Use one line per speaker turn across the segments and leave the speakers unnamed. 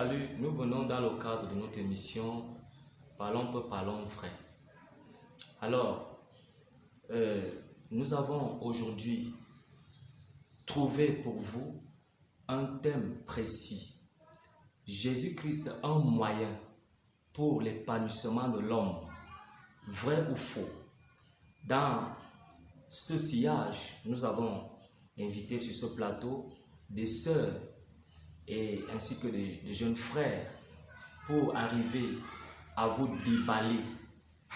salut, nous venons dans le cadre de notre émission Parlons peu, parlons vrai. Alors, nous avons aujourd'hui trouvé pour vous un thème précis. Jésus-Christ, un moyen pour l'épanouissement de l'homme, vrai ou faux. Dans ce sillage, nous avons invité sur ce plateau des sœurs et ainsi que des jeunes frères pour arriver à vous déballer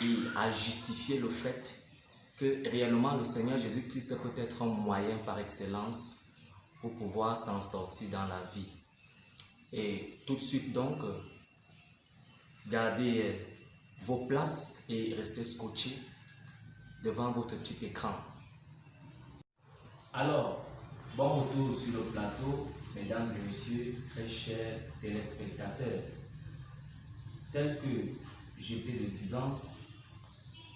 et à justifier le fait que réellement le Seigneur Jésus-Christ peut être un moyen par excellence pour pouvoir s'en sortir dans la vie. Et tout de suite donc, gardez vos places et restez scotchés devant votre petit écran. Alors, bon retour sur le plateau, mesdames et messieurs, très chers téléspectateurs. Tel que j'étais de disance,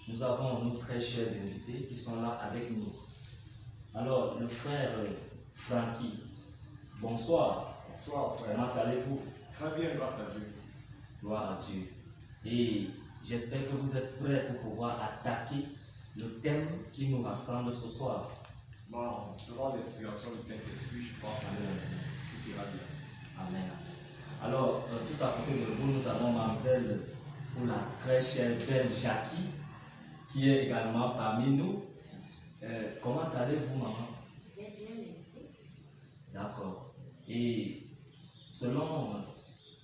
nous avons nos très chers invités qui sont là avec nous. Alors, le frère Francky, bonsoir.
Bonsoir frère.
Comment allez-vous?
Très bien, grâce à Dieu.
Gloire à Dieu. Et j'espère que vous êtes prêts pour pouvoir attaquer le thème qui nous rassemble ce soir.
Bon, selon l'inspiration du Saint-Esprit, je pense que tout ira bien.
Amen. Alors, tout à côté de vous, nous avons mademoiselle ou la très chère belle Jackie, qui est également parmi nous. Comment allez-vous, maman?
Bien, merci.
D'accord. Et selon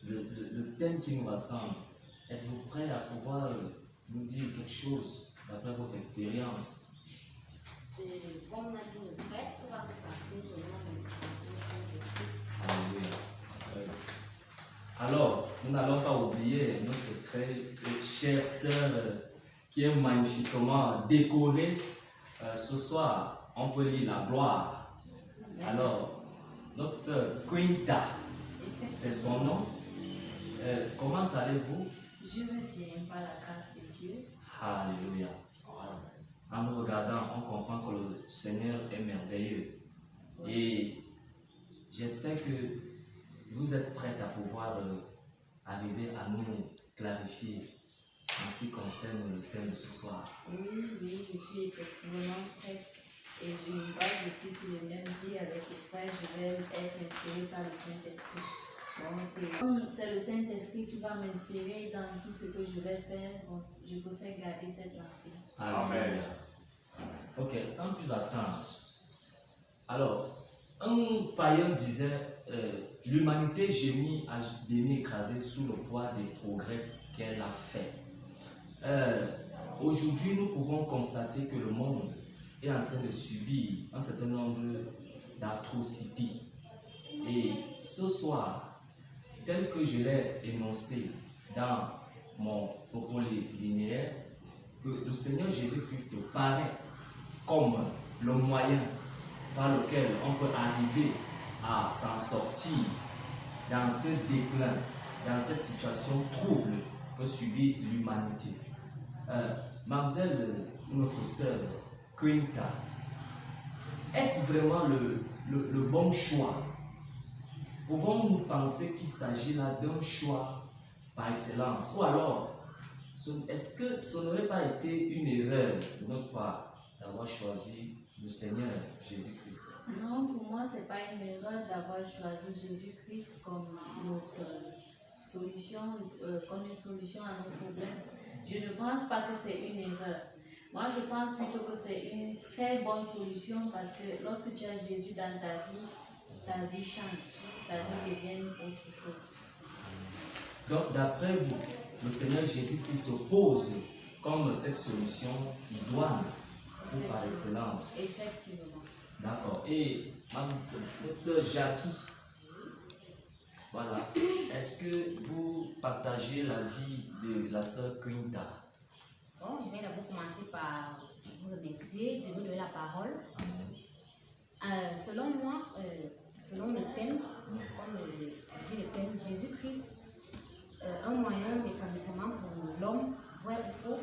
le thème qui nous rassemble, êtes-vous prêt à pouvoir nous dire quelque chose d'après votre expérience?
Comme on a dit le prêtre, tout va se passer selon l'inspiration du Saint-Esprit.
Alléluia. Alors, nous n'allons pas oublier notre très chère sœur qui est magnifiquement décorée. Ce soir, on peut lire la gloire. Alors, notre sœur Quinta, c'est son nom. Comment allez-vous?
Je vais bien par la grâce de Dieu.
Alléluia. En nous regardant, on comprend que le Seigneur est merveilleux. Et j'espère que vous êtes prêts à pouvoir arriver à nous clarifier en ce qui concerne le thème de ce soir.
Oui, je suis effectivement prête. Et je me base aussi sur le même dit avec les frères, je vais être inspirée par le Saint-Esprit. Donc, c'est le Saint-Esprit qui va m'inspirer dans tout ce que je vais faire. Donc, je préfère garder cette lancée.
Amen. Ok, sans plus attendre. Alors, un païen disait l'humanité gémit à demi écrasée sous le poids des progrès qu'elle a fait. Aujourd'hui, nous pouvons constater que le monde est en train de subir un certain nombre d'atrocités. Et ce soir, tel que je l'ai énoncé dans mon propos linéaire, que le Seigneur Jésus-Christ paraît comme le moyen par lequel on peut arriver à s'en sortir dans ce déclin, dans cette situation trouble que subit l'humanité. Mademoiselle, notre sœur Quinta, est-ce vraiment le bon choix? Pouvons-nous penser qu'il s'agit là d'un choix par excellence? Ou alors, est-ce que ce n'aurait pas été une erreur de notre part d'avoir choisi le Seigneur Jésus-Christ?
Non, pour moi, ce n'est pas une erreur d'avoir choisi Jésus-Christ comme notre solution, comme une solution à nos problèmes. Je ne pense pas que c'est une erreur. Moi, je pense plutôt que c'est une très bonne solution parce que lorsque tu as Jésus dans ta vie change, ta vie devient autre chose.
Donc, d'après vous, le Seigneur Jésus-Christ s'oppose comme cette solution idoine ou par excellence.
Effectivement.
D'accord. Et notre sœur Jackie, voilà. Est-ce que vous partagez la vie de la sœur Quinta?
Bon, je vais d'abord commencer par vous remercier de me donner la parole. Selon moi, selon le thème, comme dit le thème, Jésus-Christ, un moyen d'épanouissement pour l'homme, vrai ou faux.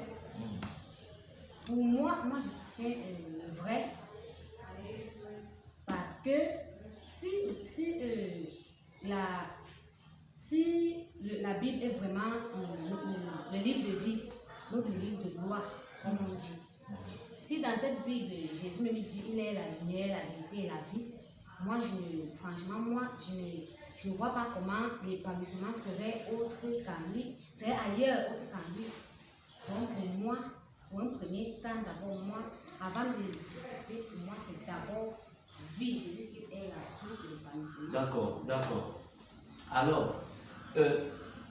Pour moi, je soutiens le vrai. Parce que si la Bible est vraiment le livre de vie, notre livre de gloire, comme on dit. Si dans cette Bible, Jésus me dit il est la lumière, la vérité et la vie, moi, franchement, je ne vois pas comment l'épanouissement serait autre qu'en lui, serait ailleurs autre qu'en lui. Donc pour moi, pour un premier temps, d'abord moi, avant de discuter, pour moi c'est d'abord lui, Jésus qui est la source de l'épanouissement.
D'accord, d'accord. Alors,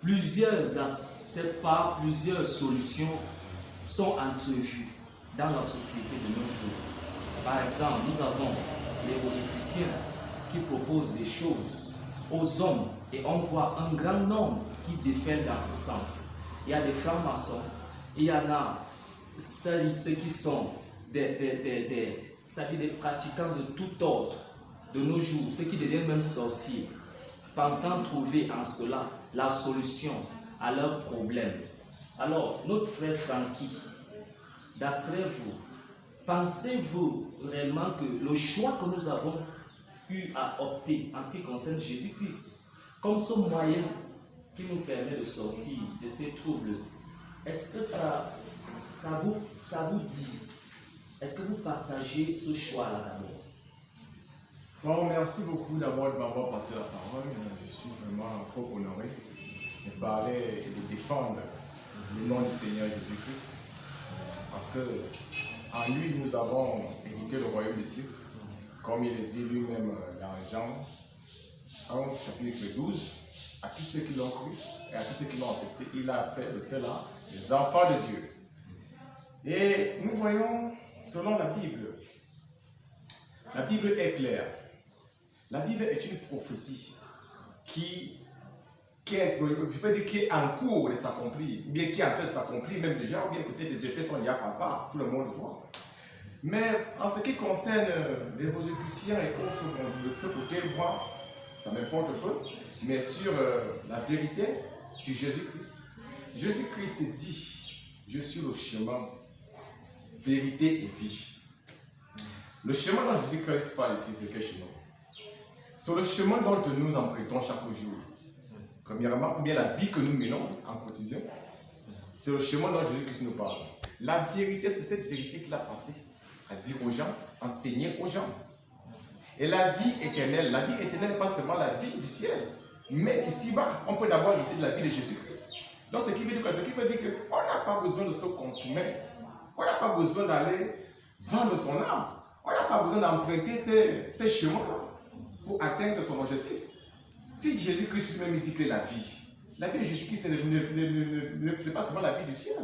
plusieurs solutions sont entrevues dans la société de nos jours. Par exemple, nous avons les rosiciciens qui proposent des choses aux hommes et on voit un grand nombre qui défendent dans ce sens. Il y a des francs-maçons, il y en a ceux qui sont c'est-à-dire des pratiquants de tout ordre de nos jours, ceux qui deviennent même sorciers, pensant trouver en cela la solution à leurs problèmes. Alors, notre frère Francky, d'après vous, pensez-vous réellement que le choix que nous avons eu à opter en ce qui concerne Jésus-Christ, comme ce moyen qui nous permet de sortir de ces troubles, est-ce que ça vous dit? Est-ce que vous partagez ce choix-là d'abord?
Bon, merci beaucoup d'abord de m'avoir passé la parole. Je suis vraiment trop honoré de parler et de défendre le nom du Seigneur Jésus-Christ. Parce que en lui, nous avons hérité le royaume des cieux. Comme il est dit lui-même dans Jean 1, chapitre 12, à tous ceux qui l'ont cru et à tous ceux qui l'ont accepté, il a fait de ceux-là des enfants de Dieu. Et nous voyons, selon la Bible est claire. La Bible est une prophétie qui est en cours de s'accomplir, ou bien qui est en train de s'accomplir même déjà, ou bien peut-être des effets sont déjà palpables, tout le monde le voit. Mais en ce qui concerne les rosicruciens et autres de ce côté, moi, ça m'importe peu, mais sur la vérité, sur Jésus-Christ. Jésus-Christ dit, je suis le chemin, vérité et vie. Le chemin dont Jésus-Christ parle ici, c'est quel chemin? C'est le chemin dont nous empruntons chaque jour. Premièrement, ou bien la vie que nous menons en quotidien, c'est le chemin dont Jésus-Christ nous parle. La vérité, c'est cette vérité qu'il a passée à dire aux gens, enseigner aux gens. Et la vie éternelle n'est pas seulement la vie du ciel, mais ici-bas, on peut d'abord hériter de la vie de Jésus-Christ. Donc, ce qui veut dire quoi? Ce qui veut dire qu'on n'a pas besoin de se compromettre. On n'a pas besoin d'aller vendre son âme. On n'a pas besoin d'emprunter ces chemins pour atteindre son objectif. Si Jésus-Christ lui-même dit que la vie de Jésus-Christ, ce n'est pas seulement la vie du ciel.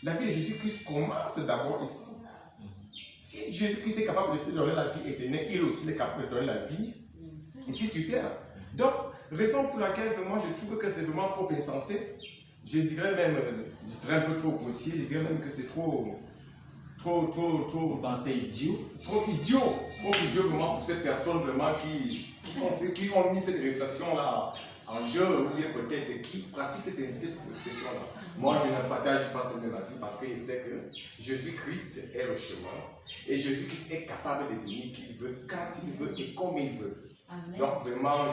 La vie de Jésus-Christ commence d'abord ici. Si Jésus-Christ est capable de te donner la vie éternelle, il aussi est capable de donner la vie ici sur terre. Donc, raison pour laquelle moi je trouve que c'est vraiment trop insensé. Je dirais même, je serais un peu trop grossier, je dirais même que c'est trop
pensez idiot.
Trop idiot vraiment pour ces personnes vraiment qui ont mis cette réflexion-là en jeu, ou bien peut-être qui pratiquent cette réflexion-là. Moi, je ne partage pas cette même avis parce que je sais que Jésus-Christ est le chemin et Jésus-Christ est capable de donner qui il veut, quand il veut et comme il veut. Amen. Donc, vraiment,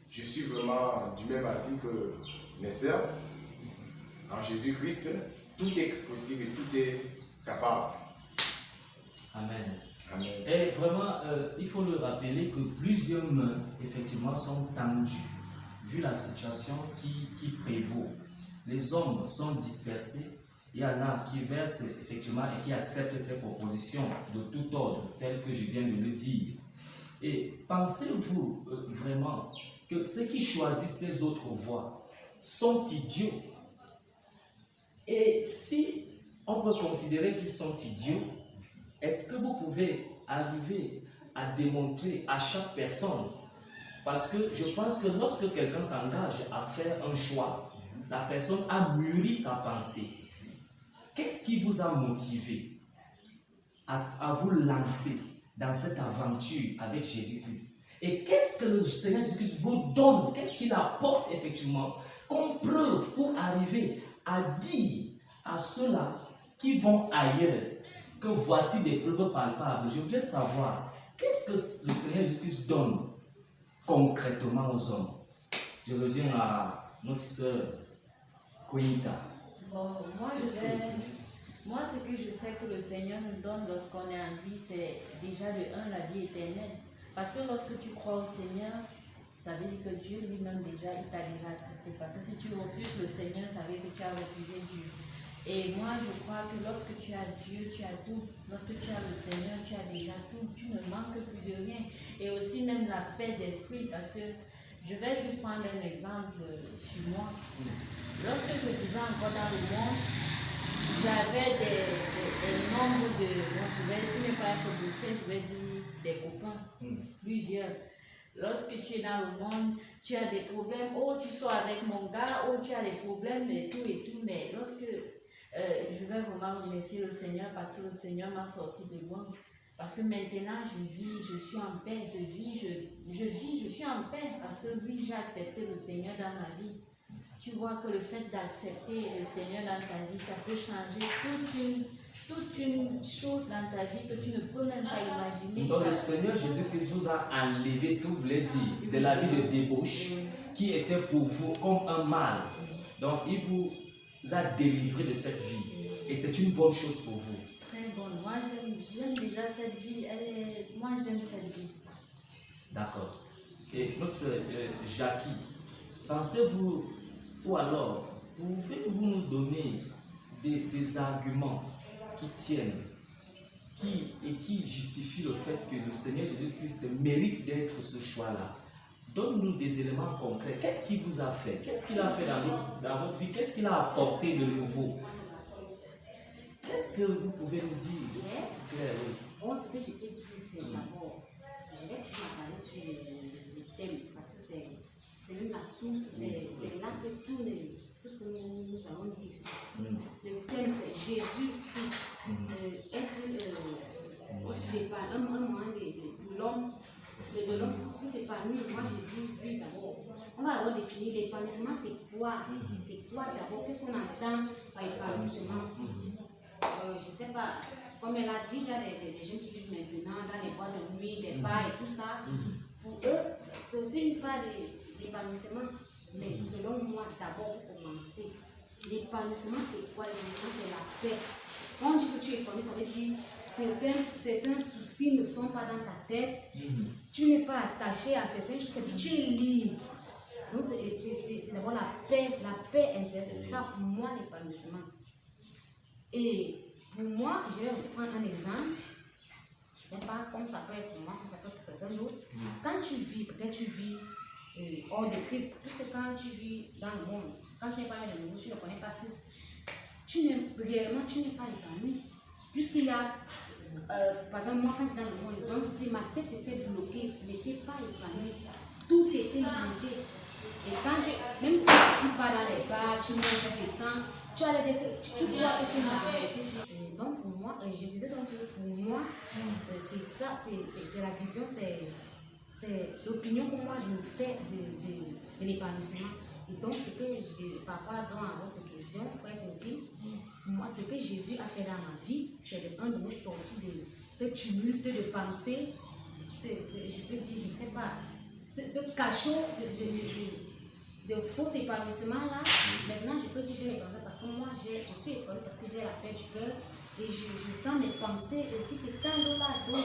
je suis vraiment du même avis que mes sœurs. En Jésus-Christ, tout est possible et tout est capable.
Amen.
Amen.
Et vraiment, il faut le rappeler que plusieurs mains, effectivement, sont tendues, vu la situation qui prévaut. Les hommes sont dispersés, il y en a qui versent, effectivement, et qui acceptent ces propositions de tout ordre, telles que je viens de le dire. Et pensez-vous vraiment que ceux qui choisissent ces autres voies sont idiots? Et si on peut considérer qu'ils sont idiots, est-ce que vous pouvez arriver à démontrer à chaque personne? Parce que je pense que lorsque quelqu'un s'engage à faire un choix, la personne a mûri sa pensée. Qu'est-ce qui vous a motivé à vous lancer dans cette aventure avec Jésus-Christ? Et qu'est-ce que le Seigneur Jésus-Christ vous donne? Qu'est-ce qu'il apporte effectivement comme preuve pour arriver à dire à ceux-là qui vont ailleurs que voici des preuves palpables? Je voulais savoir, qu'est-ce que le Seigneur Jésus-Christ donne concrètement aux hommes? Je reviens notre sœur Koinita.
Bon, moi,
Qu'est-ce que le Seigneur
moi, ce que je sais que le Seigneur nous donne lorsqu'on est en vie, c'est déjà de un, la vie éternelle. Parce que lorsque tu crois au Seigneur, ça veut dire que Dieu lui-même déjà, il t'a déjà accepté. Parce que si tu refuses le Seigneur, ça veut dire que tu as refusé Dieu. Et moi, je crois que lorsque tu as Dieu, tu as tout. Lorsque tu as le Seigneur, tu as déjà tout. Tu ne manques plus de rien. Et aussi même la paix d'esprit. Parce que je vais juste prendre un exemple sur moi. Lorsque je vivais encore dans le monde, j'avais des nombres de, bon, je vais ne pas être obligé, je vais dire des copains, plusieurs. Lorsque tu es dans le monde, tu as des problèmes, oh tu sors avec mon gars, oh tu as des problèmes et tout, mais lorsque je vais vraiment remercier le Seigneur parce que le Seigneur m'a sorti de loin. Parce que maintenant je vis, je suis en paix, je suis en paix parce que oui, j'ai accepté le Seigneur dans ma vie. Tu vois que le fait d'accepter le Seigneur dans ta vie, ça peut changer toute une chose dans ta vie que tu ne peux même pas imaginer.
Donc le Seigneur Jésus-Christ vous a enlevé ce que vous voulez dire de la vie de débauche qui était pour vous comme un mal. Donc il vous a délivré de cette vie et c'est une bonne chose pour vous.
Très bonne. Moi j'aime déjà cette vie. Moi j'aime cette vie.
D'accord. Et notre sœur Jackie, pensez-vous, ou alors, pouvez-vous nous donner des arguments qui tiennent, qui justifient le fait que le Seigneur Jésus-Christ mérite d'être ce choix-là? Donne-nous des éléments concrets. Qu'est-ce qu'il vous a fait? Qu'est-ce qu'il a fait dans votre vie? Qu'est-ce qu'il a apporté de nouveau? Qu'est-ce que vous pouvez nous dire? Claire, oui.
Bon, ce que je peux dire, c'est d'abord, je vais toujours parler sur le thème, parce que c'est même la source, c'est là que tout ce que nous allons dire ici. Le thème, c'est Jésus-Christ. Un moyen pour l'homme, c'est de l'homme pour s'épanouir. Moi, je dis, oui, d'abord, on va d'abord définir l'épanouissement, c'est quoi? C'est quoi d'abord? Qu'est-ce qu'on entend par épanouissement? Je ne sais pas, comme elle a dit, il y a des jeunes qui vivent maintenant dans les boîtes de nuit, des bars et tout ça. Pour eux, c'est aussi une part d'épanouissement. Mais selon moi, d'abord, pour commencer, l'épanouissement, c'est quoi? L'épanouissement, c'est la paix. Quand on dit que tu es épanoui, ça veut dire certains soucis ne sont pas dans ta tête. Tu n'es pas attaché à certaines choses, c'est-à-dire tu es libre. Donc, c'est d'abord la paix intérieure. C'est ça pour moi l'épanouissement. Et pour moi, je vais aussi prendre un exemple. Ce n'est pas comme ça peut être pour moi, comme ça peut être pour quelqu'un d'autre. Quand tu vis, peut-être tu vis hors de Christ, puisque quand tu vis dans le monde, quand tu n'es pas dans le monde, tu ne connais pas Christ, réellement, tu n'es pas épanoui. Puisqu'il y a, par exemple, moi quand j'étais dans le monde, donc ma tête était bloquée, n'était pas épanouie, tout était limité. Et quand même si tu pars dans les bars, tu manges, tu descends, tu crois que tu manges. Donc pour moi, je disais donc que pour moi, c'est ça, c'est la vision, c'est l'opinion que moi je me fais de l'épanouissement. Et donc ce que par rapport à votre question, frère Théophile, moi ce que Jésus a fait dans ma vie, c'est un de me sortir de ce tumulte de pensée, je peux dire, je ne sais pas, ce cachot de faux épanouissement là. Maintenant je peux dire j'ai l'épanouissement parce que moi je suis épanouie parce que j'ai la paix du cœur et je sens mes pensées qui s'étendent là, donc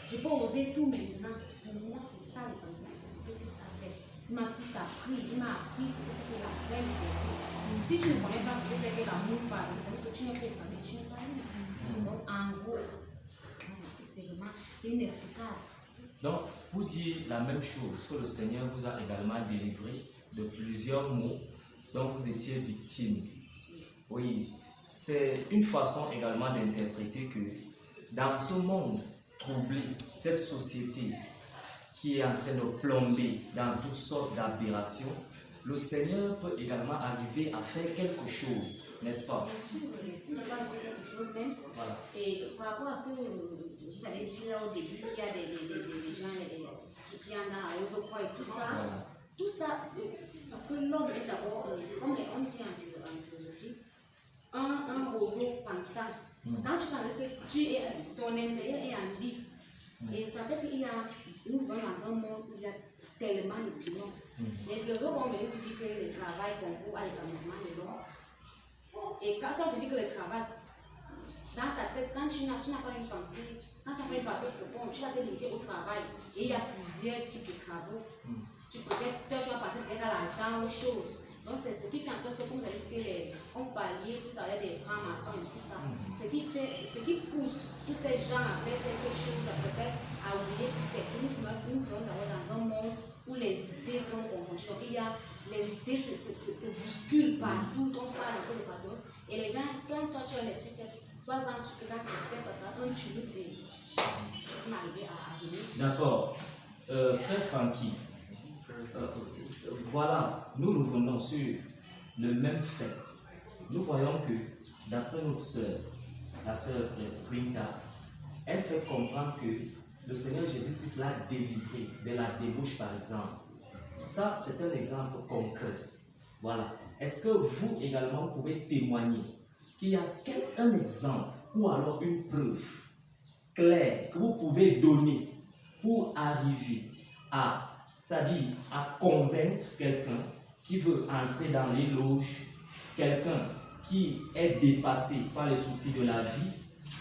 je peux oser tout maintenant. Pour moi c'est ça l'épanouissement, c'est ce que Christ a fait. Il m'a tout appris, il m'a appris ce que c'est que la vraie liberté. Si tu ne connais pas ce que c'est que l'amour par ça veut dire que tu n'es pas épanoui, tu n'es pas libre. Donc en gros, c'est inexplicable.
Donc, pour dire la même chose, que le Seigneur vous a également délivré de plusieurs maux dont vous étiez victime. Oui, c'est une façon également d'interpréter que dans ce monde troublé, cette société qui est en train de plomber dans toutes sortes d'aberrations, le Seigneur peut également arriver à faire quelque chose, n'est-ce pas?
Bien sûr, si je parle de quelque chose même, voilà. Et par rapport à ce que vous avez dit là au début, il y a des gens qui viennent dans la rose au poids et tout ça, voilà. Tout ça, parce que l'homme est d'abord, comme on dit en philosophie, un roseau pensant. Quand tu parles que ton intérieur est en vie, et ça fait qu'il y a, nous vivons dans un monde où il y a tellement d'opinions. Les philosophes vont venir vous dire que le travail concourt à l'épanouissement de l'homme. Et quand ça te dit que le travail, dans ta tête, quand tu n'as pas une pensée, quand tu n'as pas une pensée profonde, tu vas te limiter au travail. Et il y a plusieurs types de travaux. Tu vas passer peut-être à l'argent, aux choses. Donc c'est ce qui fait en sorte que, comme vous avez dit, on parlait tout à l'heure des francs-maçons et tout ça. Ce qui pousse tous ces gens à faire ces choses, peut-être à oublier que c'est que nous vivons d'abord dans un monde où les idées sont confondues. Donc les idées se bousculent partout, on parle un peu de partout. Et les gens, quand toi tu as l'esprit, sois-en sûr que dans ta tête, ça sera un tumulte de je peux m'arriver à venir.
D'accord. Frère Francky, voilà, nous revenons sur le même fait. Nous voyons que, d'après notre sœur, la sœur Brinta, elle fait comprendre que le Seigneur Jésus-Christ l'a délivré de la débauche, par exemple. Ça, c'est un exemple concret. Voilà. Est-ce que vous également pouvez témoigner qu'il y a un exemple ou alors une preuve claire que vous pouvez donner pour arriver à, c'est-à-dire à convaincre quelqu'un qui veut entrer dans les loges, quelqu'un qui est dépassé par les soucis de la vie,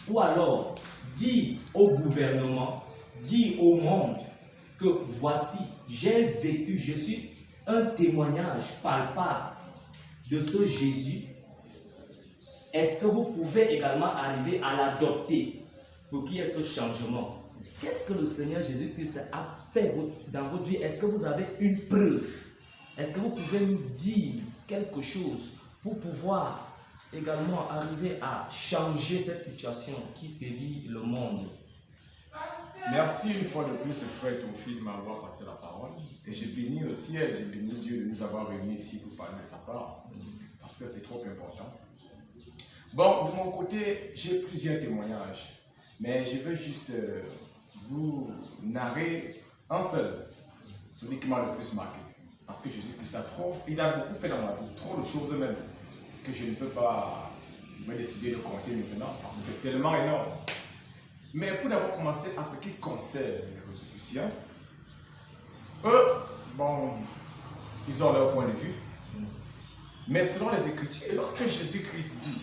ou alors dire au gouvernement, dire au monde que voici, j'ai vécu, je suis un témoignage palpable de ce Jésus. Est-ce que vous pouvez également arriver à l'adopter pour qu'il y ait ce changement? Qu'est-ce que le Seigneur Jésus-Christ a fait dans votre vie? Est-ce que vous avez une preuve? Est-ce que vous pouvez nous dire quelque chose pour pouvoir également arriver à changer cette situation qui sévit le monde?
Merci une fois de plus, frère Théophile, de m'avoir passé la parole. Et j'ai béni le ciel, j'ai béni Dieu de nous avoir réunis ici pour parler de sa part. Parce que c'est trop important. Bon, de mon côté, j'ai plusieurs témoignages. Mais je veux juste vous narrer un seul, celui qui m'a le plus marqué. Parce que Jésus-Christ il a beaucoup fait dans ma vie, trop de choses même, que je ne peux pas me décider de compter maintenant, parce que c'est tellement énorme. Mais pour d'abord commencer à ce qui concerne les Rosicruciens, eux, bon, ils ont leur point de vue. Mais selon les Écritures, lorsque Jésus-Christ dit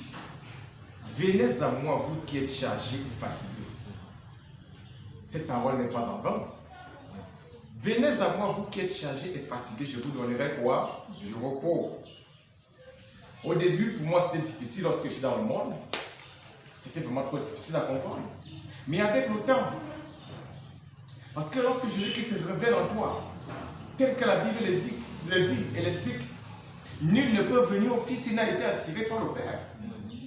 « Venez à moi, vous qui êtes chargés et fatigués », cette parole n'est pas en vain. Venez à moi, vous qui êtes chargés et fatigués, je vous donnerai quoi? Du repos. Au début, pour moi, c'était difficile lorsque je suis dans le monde. C'était vraiment trop difficile à comprendre. Mais avec le temps, parce que lorsque Jésus-Christ se révèle en toi, tel que la Bible le dit et l'explique, nul ne peut venir au Fils s'il n'a été attiré par le Père.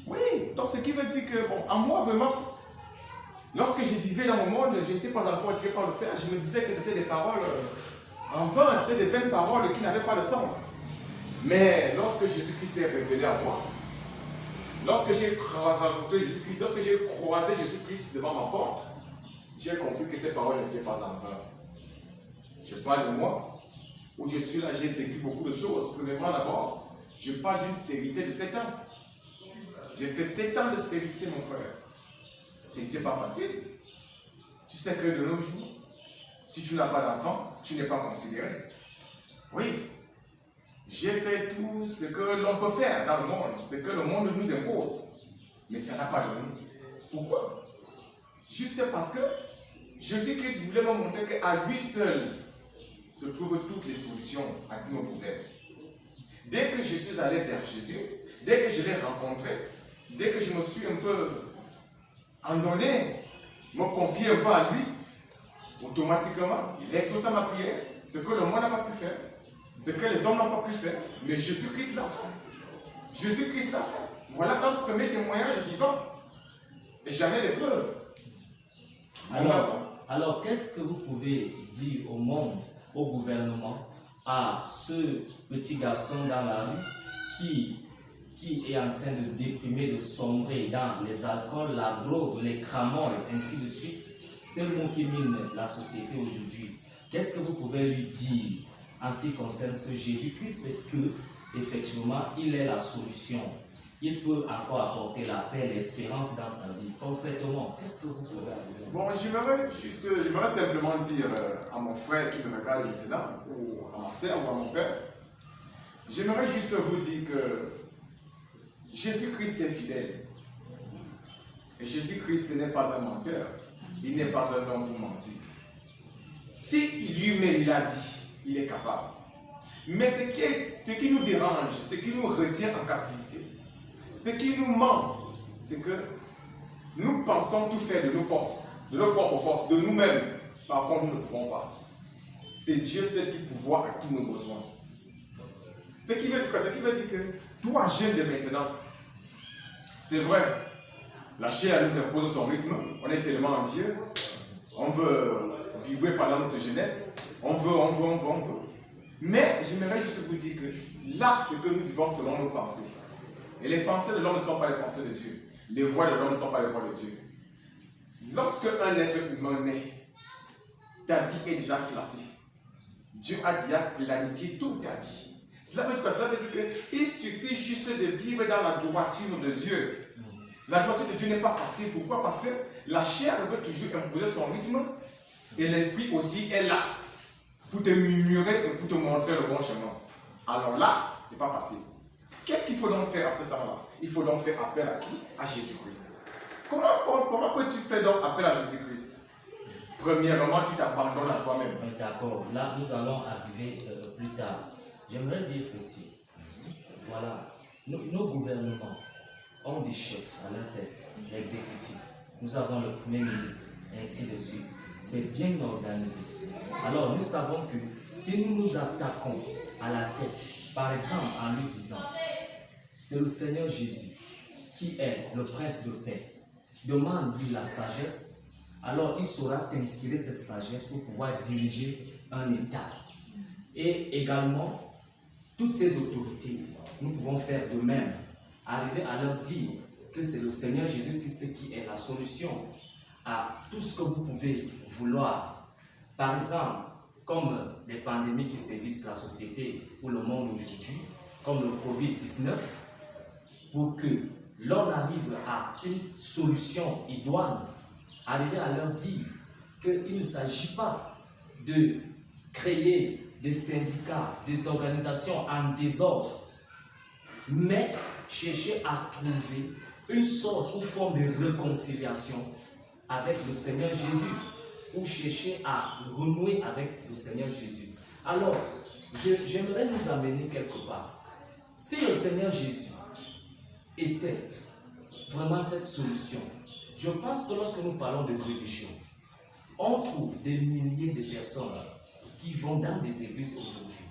Oui, donc ce qui veut dire que, bon, à moi vraiment, lorsque je vivais dans le monde, je n'étais pas encore attiré par le Père, je me disais que c'était des paroles en vain, c'était des vaines paroles qui n'avaient pas de sens. Mais lorsque Jésus-Christ s'est révélé à moi, lorsque j'ai rencontré Jésus-Christ, lorsque j'ai croisé Jésus-Christ devant ma porte, j'ai compris que ces paroles n'étaient pas en vain. Je parle de moi, où je suis là, j'ai vécu beaucoup de choses. Premièrement, d'abord, je parle d'une stérilité de 7 ans. J'ai fait 7 ans de stérilité, mon frère. C'était pas facile. Tu sais que de nos jours, si tu n'as pas d'enfant, tu n'es pas considéré. Oui. J'ai fait tout ce que l'on peut faire dans le monde, ce que le monde nous impose. Mais ça n'a pas donné. Pourquoi? Juste parce que Jésus-Christ voulait me montrer qu'à lui seul se trouvent toutes les solutions à tous nos problèmes. Dès que je suis allé vers Jésus, dès que je l'ai rencontré, dès que je me suis un peu endonné, me confié un peu à lui, automatiquement, il a exaucé ma prière, ce que le monde n'a pas pu faire. Ce que les hommes n'ont pas pu faire, mais Jésus-Christ l'a fait. Jésus-Christ l'a fait. Voilà un premier témoignage vivant. Et j'avais des preuves.
Alors qu'est-ce que vous pouvez dire au monde, au gouvernement, à ce petit garçon dans la rue qui est en train de déprimer, de sombrer dans les alcools, la drogue, les cramoles, ainsi de suite? C'est le mot qui mine la société aujourd'hui. Qu'est-ce que vous pouvez lui dire en ce qui concerne ce Jésus-Christ, que effectivement il est la solution il peut encore apporter la paix, l'espérance dans sa vie. Concrètement, qu'est-ce que vous pouvez ajouter?
Bon, j'aimerais simplement dire à mon frère qui me regarde maintenant, ou à ma soeur ou à mon père, j'aimerais juste vous dire que Jésus-Christ est fidèle. Et Jésus-Christ n'est pas un menteur. Il n'est pas un homme pour mentir. Si lui-même il a dit, il est capable. Mais ce qui nous dérange, ce qui nous retient en captivité, ce qui nous manque, c'est que nous pensons tout faire de nos forces, de nos propres forces, de nous-mêmes. Par contre, nous ne pouvons pas. C'est Dieu seul qui pourvoit à tous nos besoins. Ce qui veut dire quoi? Ce qui veut dire que toi, jeune de maintenant, c'est vrai, la chair nous impose son rythme, on est tellement vieux, on veut vivre pendant notre jeunesse, on veut. Mais j'aimerais juste vous dire que là, c'est que nous vivons selon nos pensées. Et les pensées de l'homme ne sont pas les pensées de Dieu. Les voies de l'homme ne sont pas les voies de Dieu. Lorsque un être humain naît, ta vie est déjà classée. Dieu a déjà planifié toute ta vie. Cela veut dire quoi? Cela veut dire qu'il suffit juste de vivre dans la droiture de Dieu. La droiture de Dieu n'est pas facile. Pourquoi? Parce que la chair veut toujours imposer son rythme et l'esprit aussi est là pour te murmurer et pour te montrer le bon chemin. Alors là, c'est pas facile. Qu'est-ce qu'il faut donc faire à ce temps-là? Il faut donc faire appel à qui? À Jésus-Christ. Comment peux-tu faire donc appel à Jésus-Christ? Premièrement, tu t'abandonnes à toi-même.
D'accord. Là, nous allons arriver plus tard. J'aimerais dire ceci. Voilà. Nos gouvernements ont des chefs à leur tête, l'exécutif. Nous avons le Premier ministre, ainsi de suite. C'est bien organisé. Alors, nous savons que si nous nous attaquons à la tête, par exemple, en lui disant, c'est le Seigneur Jésus qui est le prince de paix, demande-lui la sagesse, alors il saura t'inspirer cette sagesse pour pouvoir diriger un État. Et également, toutes ces autorités, nous pouvons faire de même, arriver à leur dire que c'est le Seigneur Jésus-Christ qui est la solution à tout ce que vous pouvez vouloir. Par exemple, comme les pandémies qui sévissent la société ou le monde aujourd'hui, comme le Covid-19, pour que l'on arrive à une solution idoine, arriver à leur dire qu'il ne s'agit pas de créer des syndicats, des organisations en désordre, mais chercher à trouver une sorte ou forme de réconciliation avec le Seigneur Jésus, ou chercher à renouer avec le Seigneur Jésus. Alors, j'aimerais nous amener quelque part. Si le Seigneur Jésus était vraiment cette solution, je pense que lorsque nous parlons de religion, on trouve des milliers de personnes qui vont dans des églises aujourd'hui.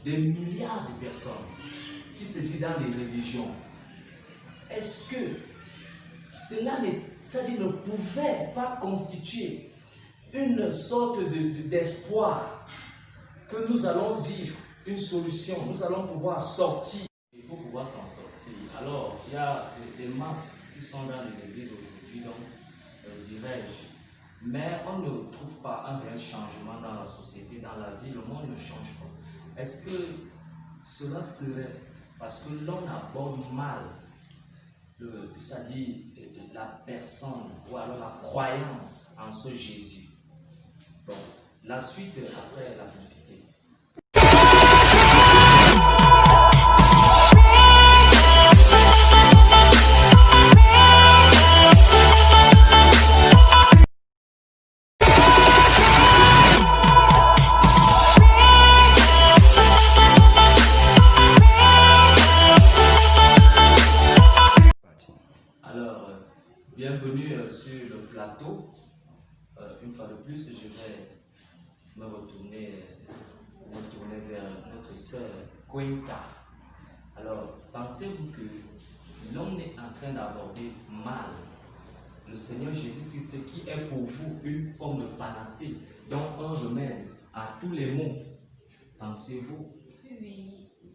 Des milliards de personnes qui se disent dans les religions. Est-ce que cela ne pouvait pas constituer une sorte d'espoir que nous allons vivre une solution, nous allons pouvoir sortir pour pouvoir s'en sortir? Alors, il y a des masses qui sont dans les églises aujourd'hui, donc, dirais-je, mais on ne trouve pas un réel changement dans la société, dans la vie, le monde ne change pas. Est-ce que cela serait parce que l'on aborde mal, c'est-à-dire la personne ou alors la croyance en ce Jésus? Bon, la suite après la publicité. Bienvenue sur le plateau. Une fois de plus, je vais me retourner vers notre sœur Quinta. Alors, pensez-vous que l'on est en train d'aborder mal le Seigneur Jésus-Christ qui est pour vous une forme de panacée, donc un remède à tous les maux? Pensez-vous?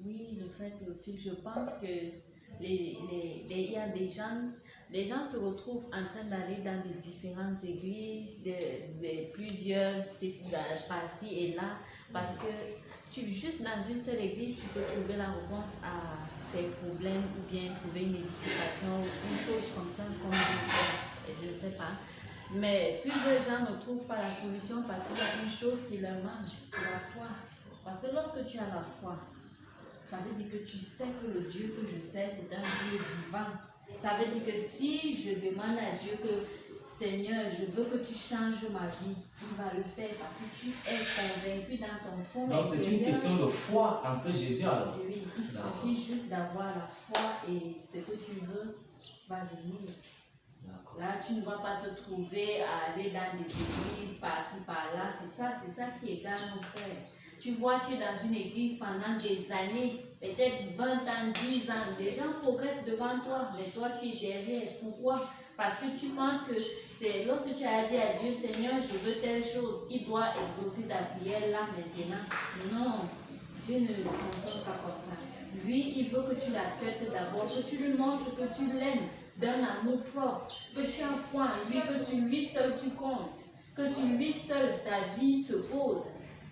Oui, le fait que je pense que il y a des gens. Les gens se retrouvent en train d'aller dans des différentes églises, de plusieurs, par-ci et là, parce que juste dans une seule église, tu peux trouver la réponse tes problèmes ou bien trouver une édification ou une chose comme ça, comme je ne sais pas. Mais plusieurs gens ne trouvent pas la solution parce qu'il y a une chose qui leur manque, c'est la foi. Parce que lorsque tu as la foi, ça veut dire que tu sais que le Dieu que je sais, c'est un Dieu vivant. Ça veut dire que si je demande à Dieu que, Seigneur, je veux que tu changes ma vie, il va le faire parce que tu es convaincu dans ton fond.
Donc c'est une question de foi en ce Jésus alors.
Oui, il suffit juste d'avoir la foi et ce que tu veux va venir. Là, tu ne vas pas te trouver à aller dans des églises par-ci, par-là. C'est ça qui égale mon frère. Tu vois, tu es dans une église pendant des années, peut-être 20 ans, 10 ans. Les gens progressent devant toi, mais toi, tu es derrière. Pourquoi? Parce que tu penses que c'est lorsque tu as dit à Dieu, Seigneur, je veux telle chose, il doit exaucer ta prière là maintenant. Non, Dieu ne fonctionne pas comme ça. Lui, il veut que tu l'acceptes d'abord, que tu lui montres que tu l'aimes d'un amour propre, que tu as foi en lui, que sur lui seul tu comptes, que sur lui seul ta vie se pose.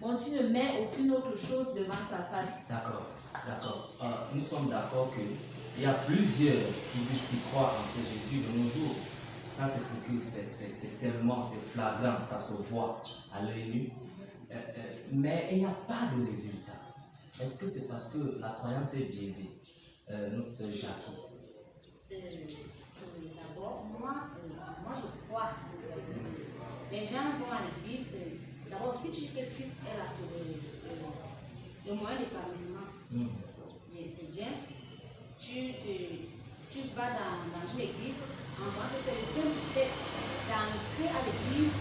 Bon, tu ne mets aucune autre chose devant sa face.
D'accord, d'accord. Nous sommes d'accord qu'il y a plusieurs qui disent qu'ils croient en ce Jésus de nos jours. Ça, c'est ce que c'est tellement, c'est flagrant, ça se voit à l'œil nu. Mais il n'y a pas de résultat. Est-ce que c'est parce que la croyance est biaisée, notre sœur Jackie?
D'abord, moi je crois que les gens vont à l'église. D'abord, si tu dis que Christ est là sur le moyen d'épanouissement, c'est bien. Tu vas dans une église en voyant que c'est le simple fait d'entrer à l'église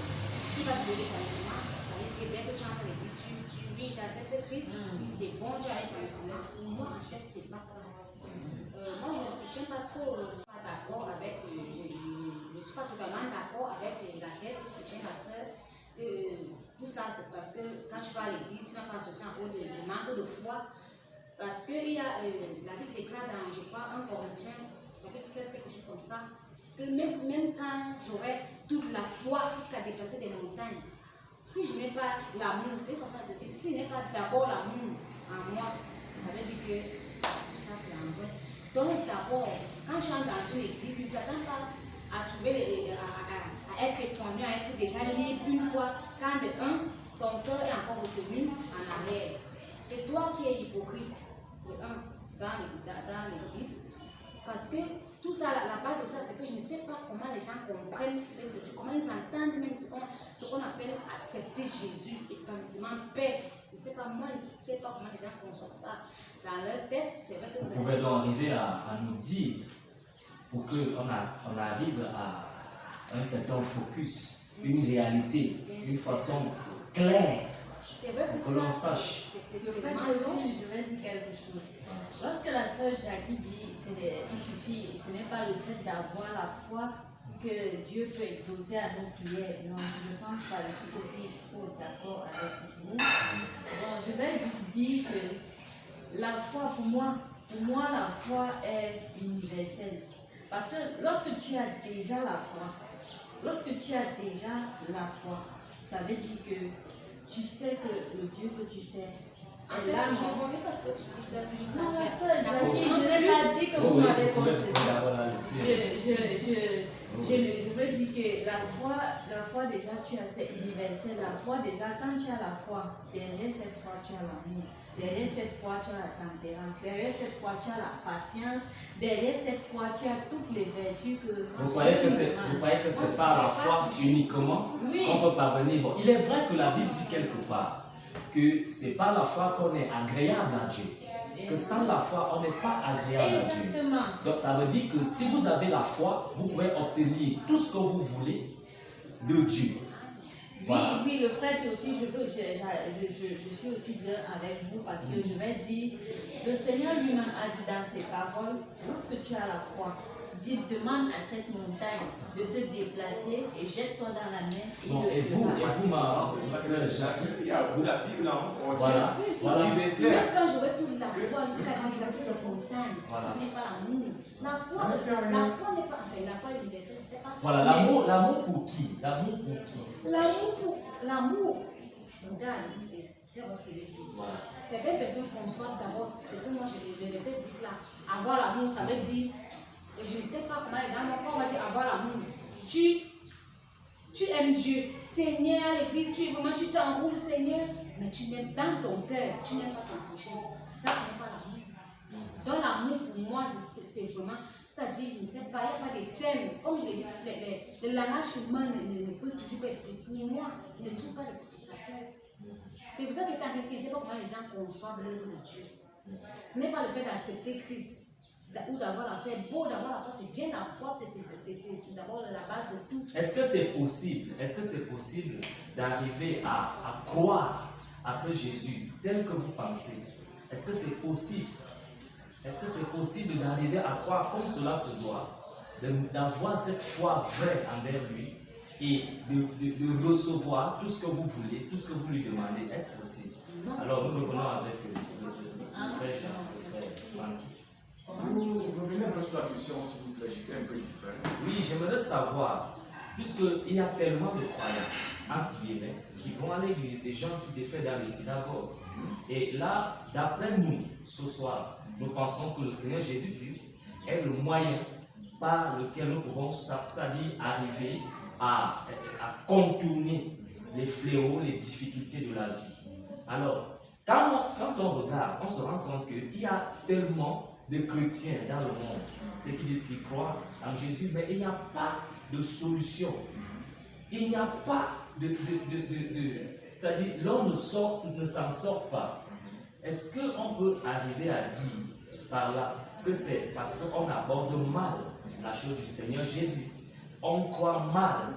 qui va te donner l'épanouissement. Ça veut dire que dès que tu entres à l'église, oui, j'accepte Christ, c'est bon, tu as l'épanouissement. Pour moi, en fait, c'est pas ça. Moi, je ne soutiens pas trop, pas d'accord avec, je ne suis pas totalement d'accord avec la thèse que soutient ma soeur. Tout ça, c'est parce que quand tu vas à l'église, tu n'as pas associé en cause du manque de foi. Parce que il y a, la Bible déclare dans, je crois, 1 Corinthiens, chapitre 13, quelque chose comme ça, que même quand j'aurai toute la foi jusqu'à déplacer des montagnes, si je n'ai pas l'amour, c'est une façon de dire, si je n'ai pas d'abord l'amour en moi, ça veut dire que tout ça c'est en vrai. Donc d'abord, quand je entre dans une église, ne t'attends pas à trouver, à être étonné, à être déjà libre une fois, quand de un, ton cœur est encore retenu en arrière. C'est toi qui es hypocrite, de un, dans l'église, parce que tout ça, la base de ça, c'est que je ne sais pas comment les gens comprennent, comment ils entendent même ce qu'on appelle accepter Jésus, épanouissement, paix. Je ne sais pas, moi, je ne sais pas comment les gens conçoivent ça. Dans leur tête, c'est vrai que c'est...
Vous pouvez donc arriver à nous dire, pour qu'on arrive à un certain focus, une réalité, une façon claire,
c'est vrai
que l'on sache.
Le frère Théophile, je vais dire quelque chose. Lorsque la sœur Jackie dit il suffit, ce n'est pas le fait d'avoir la foi que Dieu peut exaucer à nos prières. Non, je ne pense pas, je suis aussi trop d'accord avec vous. Bon, je vais juste dire que la foi, pour moi, la foi est universelle. Parce que lorsque tu as déjà la foi, ça veut dire que tu sais que le Dieu que tu sais est là.
Je m'en parce que tu dis ça.
Non, Jackie, je n'ai pas dit que vous m'avez contredit. Je veux dire que la foi déjà, c'est universel. La foi déjà, quand tu as la foi, derrière cette foi, tu as l'amour. Derrière cette foi, tu as la tempérance. Derrière cette foi, tu as la patience. Derrière cette foi, tu as toutes les vertus que...
Vous croyez que c'est par la foi uniquement qu'on peut parvenir? Bon, il est vrai que la Bible dit quelque part que c'est par la foi qu'on est agréable à Dieu. Que sans la foi, on n'est pas agréable à Dieu.
Exactement.
Donc ça veut dire que si vous avez la foi, vous pouvez obtenir tout ce que vous voulez de Dieu. Voilà.
Oui, le frère Théophile, je suis aussi bien avec vous parce que je vais dire, le Seigneur lui-même a dit dans ses paroles, lorsque tu as la foi, demande à cette montagne de se déplacer et jette-toi dans la mer.
Et vous, ma sœur Jackie,
il y a aussi la Bible en
voilà.
Même quand j'aurai toute la foi jusqu'à déplacer les montagnes, si je n'ai pas l'amour, la foi n'est pas, enfin, la foi universelle, c'est pas.
Voilà, l'amour pour qui? L'amour pour qui?
L'amour, regarde, c'est ce qu'il veut dire. Certaines personnes conçoivent d'abord, c'est que moi je le laissais dire là. avoir l'amour, ça veut dire, je ne sais pas comment les gens vont, on va dire avoir l'amour. Tu aimes Dieu, Seigneur, à l'église, tu t'enroules, Seigneur, mais tu n'aimes dans ton cœur, tu n'aimes pas ton prochain. Ça, ce n'est pas l'amour. Donc l'amour pour moi, c'est vraiment, c'est-à-dire, je ne sais pas, il n'y a pas de thème. Comme je l'ai dit, le langage humain ne peut toujours pas expliquer. Pour moi, je ne trouve pas d'explication. C'est pour ça que quand je ne sais pas comment les gens conçoivent l'œuvre de Dieu. Ce n'est pas le fait d'accepter Christ ou d'avoir la foi. C'est beau d'avoir la foi, c'est bien la foi, c'est d'abord la base de tout.
Est-ce que c'est possible d'arriver à croire à ce Jésus tel que vous pensez? Est-ce que c'est possible? Est-ce que c'est possible d'arriver à croire comme cela se doit, d'avoir cette foi vraie envers lui et de recevoir tout ce que vous voulez, tout ce que vous lui demandez? Est-ce possible? Alors nous revenons avec le frère Jean, le frère Francky.
Vous revenez un peu sur la question, s'il vous plaît, j'étais un peu distrait.
Oui, j'aimerais savoir, puisqu'il y a tellement de croyants, entre guillemets, qui vont à l'église, des gens qui défèrent dans les synagogues. Et là, d'après nous, ce soir, nous pensons que le Seigneur Jésus-Christ est le moyen par lequel nous pouvons, c'est-à-dire arriver à contourner les fléaux, les difficultés de la vie. Alors, quand on regarde, on se rend compte qu'il y a tellement de chrétiens dans le monde, ceux qui disent qu'ils croient en Jésus, mais il n'y a pas de solution. Il n'y a pas c'est-à-dire, l'homme ne s'en sort pas. Est-ce qu'on peut arriver à dire par là que c'est parce qu'on aborde mal la chose du Seigneur Jésus? On croit mal.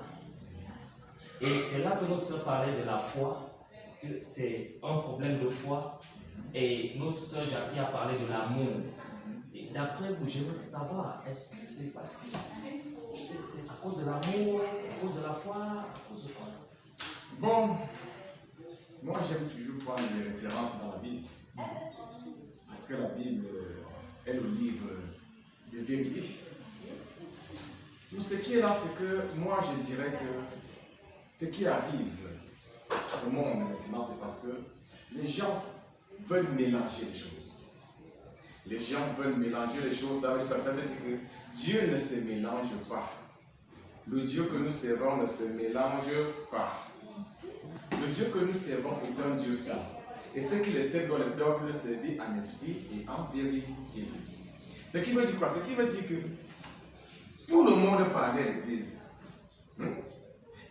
Et c'est là que notre soeur parlait de la foi, que c'est un problème de foi. Et notre soeur Jackie a parlé de l'amour. Et d'après vous, j'aimerais savoir, est-ce que c'est parce que c'est à cause de l'amour, à cause de la foi, à cause de quoi?
Bon, moi j'aime toujours prendre des références dans la Bible. Parce que la Bible est le livre de vérité. Tout ce qui est là, c'est que moi je dirais que ce qui arrive au monde maintenant, c'est parce que les gens veulent mélanger les choses. Les gens veulent mélanger les choses. Ça veut dire que Dieu ne se mélange pas. Le Dieu que nous servons ne se mélange pas. Le Dieu que nous servons est un Dieu saint. Et ceux qui le servent doivent le servir en esprit et en vérité. Ce qui veut dire quoi? Ce qui veut dire que tout le monde parlait à l'église.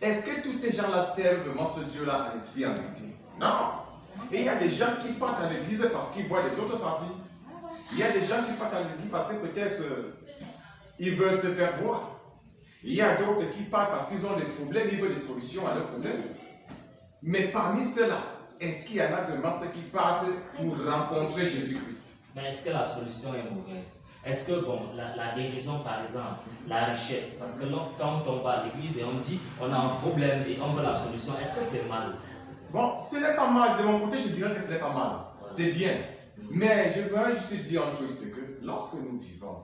Est-ce que tous ces gens-là servent vraiment ce Dieu-là en esprit et en vérité? Non. Et il y a des gens qui partent à l'église parce qu'ils voient les autres parties. Il y a des gens qui partent à l'église parce que peut-être ils veulent se faire voir. Il y a d'autres qui partent parce qu'ils ont des problèmes, ils veulent des solutions à leurs problèmes. Mais parmi ceux-là, est-ce qu'il y en a vraiment ceux qui partent pour rencontrer Jésus-Christ?
Mais est-ce que la solution est mauvaise? Est-ce que, bon, la guérison, par exemple, la richesse, parce que quand on va à l'église et on dit on a un problème et on veut la solution, est-ce que c'est mal?
Bon, ce n'est pas mal. De mon côté, je dirais que ce n'est pas mal. C'est bien. Mais je voudrais juste dire un truc, c'est que lorsque nous vivons,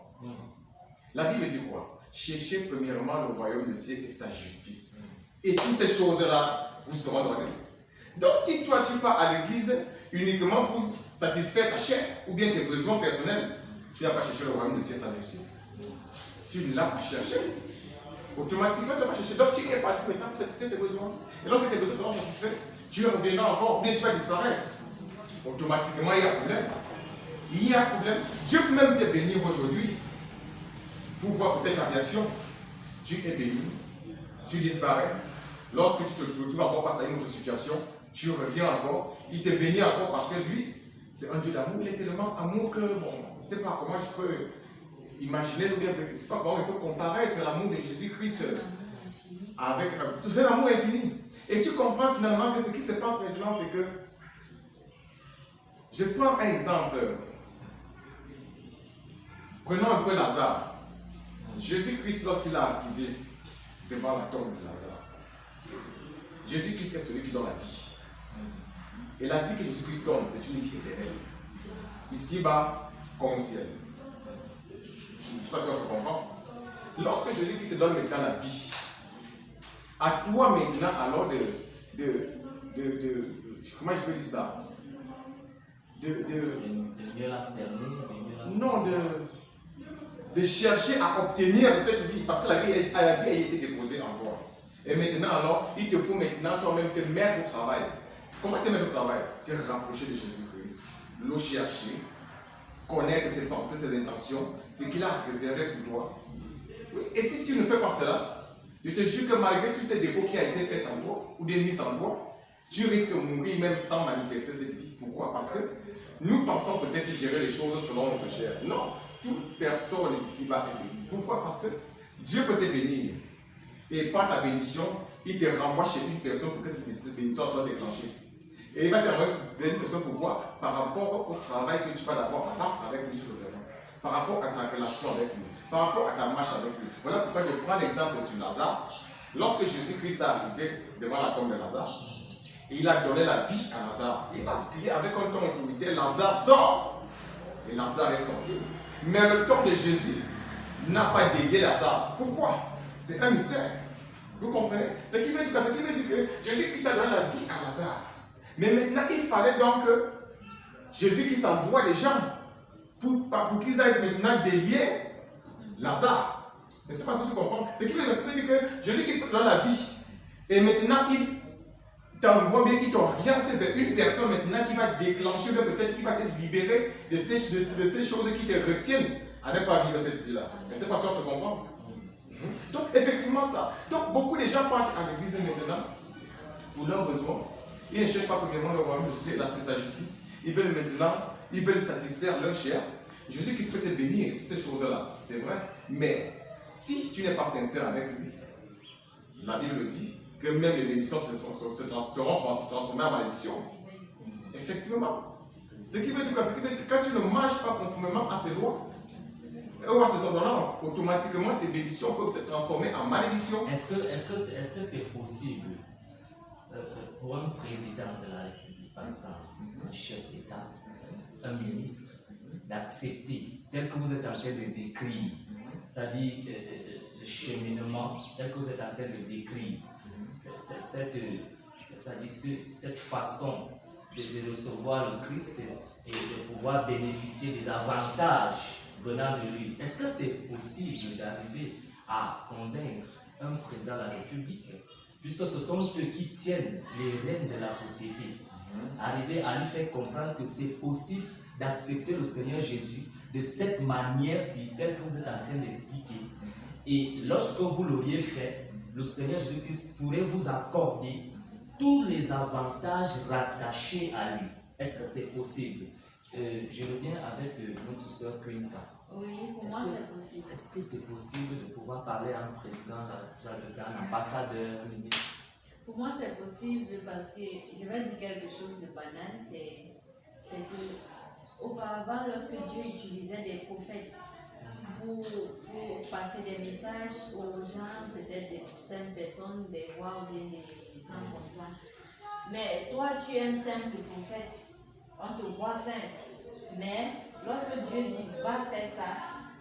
la Bible dit quoi? Cherchez premièrement le royaume de Dieu et sa justice. Et toutes ces choses-là vous seront données. Donc si toi tu pars à l'église uniquement pour satisfaire ta chair ou bien tes besoins personnels, tu n'as pas cherché le royaume de Dieu et sa justice. Tu ne l'as pas cherché. Automatiquement tu n'as pas cherché. Donc tu es parti maintenant pour satisfaire tes besoins. Et lorsque tes besoins seront satisfaits, tu reviendras encore ou bien tu vas disparaître. Automatiquement il y a un problème. Il y a un problème. Dieu peut même te bénir aujourd'hui pour voir peut-être la réaction. Tu es béni, tu disparais. Lorsque tu te retrouves encore face à une autre situation, tu reviens encore, il te bénit encore parce que lui, c'est un Dieu d'amour. Il est tellement amour que, bon, je ne sais pas comment je peux imaginer, ou bien, je ne sais pas comment on peut comparer l'amour de Jésus-Christ avec tout cet amour infini. Et tu comprends finalement que ce qui se passe maintenant, c'est que, je prends un exemple. Prenons un peu Lazare. Jésus-Christ, lorsqu'il a arrivé devant la tombe de Lazare, Jésus-Christ est celui qui donne la vie. Et la vie que Jésus-Christ donne, c'est une vie éternelle. Ici-bas, comme au ciel. Je ne sais pas si on se comprend. Lorsque Jésus-Christ donne maintenant la vie, à toi maintenant, alors comment je peux dire ça?
De mieux la cerner, de mieux
Non, de chercher à obtenir cette vie, parce que la vie a été déposée en toi. Et maintenant, alors, il te faut maintenant toi-même te mettre au travail. Comment te mettre au travail? Te rapprocher de Jésus-Christ, le chercher, connaître ses pensées, ses intentions, ce qu'il a réservé pour toi. Oui. Et si tu ne fais pas cela, je te jure que malgré tous ces dépôts qui ont été faits en toi, ou des mises en toi, tu risques de mourir même sans manifester cette vie. Pourquoi? Parce que nous pensons peut-être gérer les choses selon notre chair. Non, toute personne ici-bas est bénie. Pourquoi? Parce que Dieu peut te bénir. Et par ta bénédiction, il te renvoie chez une personne pour que cette bénédiction soit déclenchée. Et il va te renvoyer vers une personne pourquoi? Par rapport au travail que tu vas d'abord apporter avec lui sur le terrain. Par rapport à ta relation avec lui. Par rapport à ta marche avec lui. Voilà pourquoi je prends l'exemple sur Lazare. Lorsque Jésus-Christ est arrivé devant la tombe de Lazare, il a donné la vie à Lazare. Il a crié avec un ton d'autorité, Lazare sort. Et Lazare est sorti. Mais le temps de Jésus n'a pas délié Lazare. Pourquoi? C'est un mystère. Vous comprenez? Ce qui veut dire que Jésus-Christ a donné la vie à Lazare. Mais maintenant, il fallait donc que Jésus-Christ envoie des gens pour qu'ils aillent maintenant délier Lazare. Ne sais pas si tu comprends. Ce qui veut dire que Jésus-Christ donne la vie. Et maintenant, il t'envoie bien, il t'oriente vers une personne maintenant qui va déclencher, peut-être qui va te libérer de ces choses qui te retiennent à ne pas vivre cette vie-là. Ne sais pas si on se comprend. Donc, effectivement, ça. Donc, beaucoup de gens partent à l'église maintenant pour leurs besoins. Ils ne cherchent pas premièrement le royaume de Dieu, là, c'est sa justice. Ils veulent maintenant, ils veulent satisfaire leur chair. Jésus-Christ peut te bénir et toutes ces choses-là, c'est vrai. Mais si tu n'es pas sincère avec lui, la Bible dit que même les bénédictions seront transformées en malédiction. Effectivement. Ce qui veut dire quoi? Ce qui veut dire que quand tu ne marches pas conformément à ses lois, ou à ses ordonnances, automatiquement tes bénédictions peuvent se transformer en malédiction.
Est-ce que c'est possible pour un président de la République, par exemple, un chef d'État, un ministre, d'accepter, tel que vous êtes en train de décrire, c'est-à-dire le cheminement, tel que vous êtes en train de décrire, cette façon de recevoir le Christ et de pouvoir bénéficier des avantages venant de lui. Est-ce que c'est possible d'arriver à convaincre un président de la République, puisque ce sont eux qui tiennent les rênes de la société, arriver à lui faire comprendre que c'est possible d'accepter le Seigneur Jésus de cette manière-ci, telle que vous êtes en train d'expliquer. Et lorsque vous l'auriez fait, le Seigneur Jésus-Christ pourrait vous accorder tous les avantages rattachés à lui. Est-ce que c'est possible? Je reviens avec notre soeur Quinta.
Oui, pour moi c'est possible.
Est-ce que c'est possible de pouvoir parler à un président, un ambassadeur, un ministre?
Pour moi c'est possible parce que je vais dire quelque chose de banal, c'est que auparavant lorsque Dieu utilisait des prophètes pour passer des messages aux gens, peut-être des saintes personnes, des rois ou des gens comme ça. Mais toi tu es un simple prophète, on te voit saint. Mais lorsque Dieu dit va faire ça,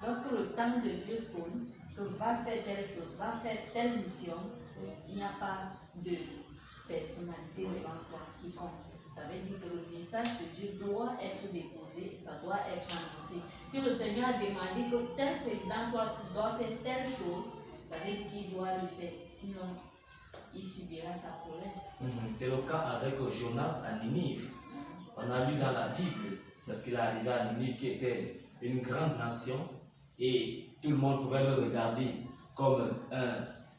lorsque le temps de Dieu sonne, que va faire telle chose, va faire telle mission, il n'y a pas de personnalité devant toi qui compte. Ça veut dire que le message de Dieu doit être déposé, ça doit être annoncé. Si le Seigneur a demandé que tel président doit faire telle chose, ça veut dire qu'il doit le faire. Sinon, il subira sa colère.
C'est le cas avec Jonas à Ninive. On a lu dans la Bible, lorsqu'il est arrivé à Ninive, qui était une grande nation, et tout le monde pouvait le regarder comme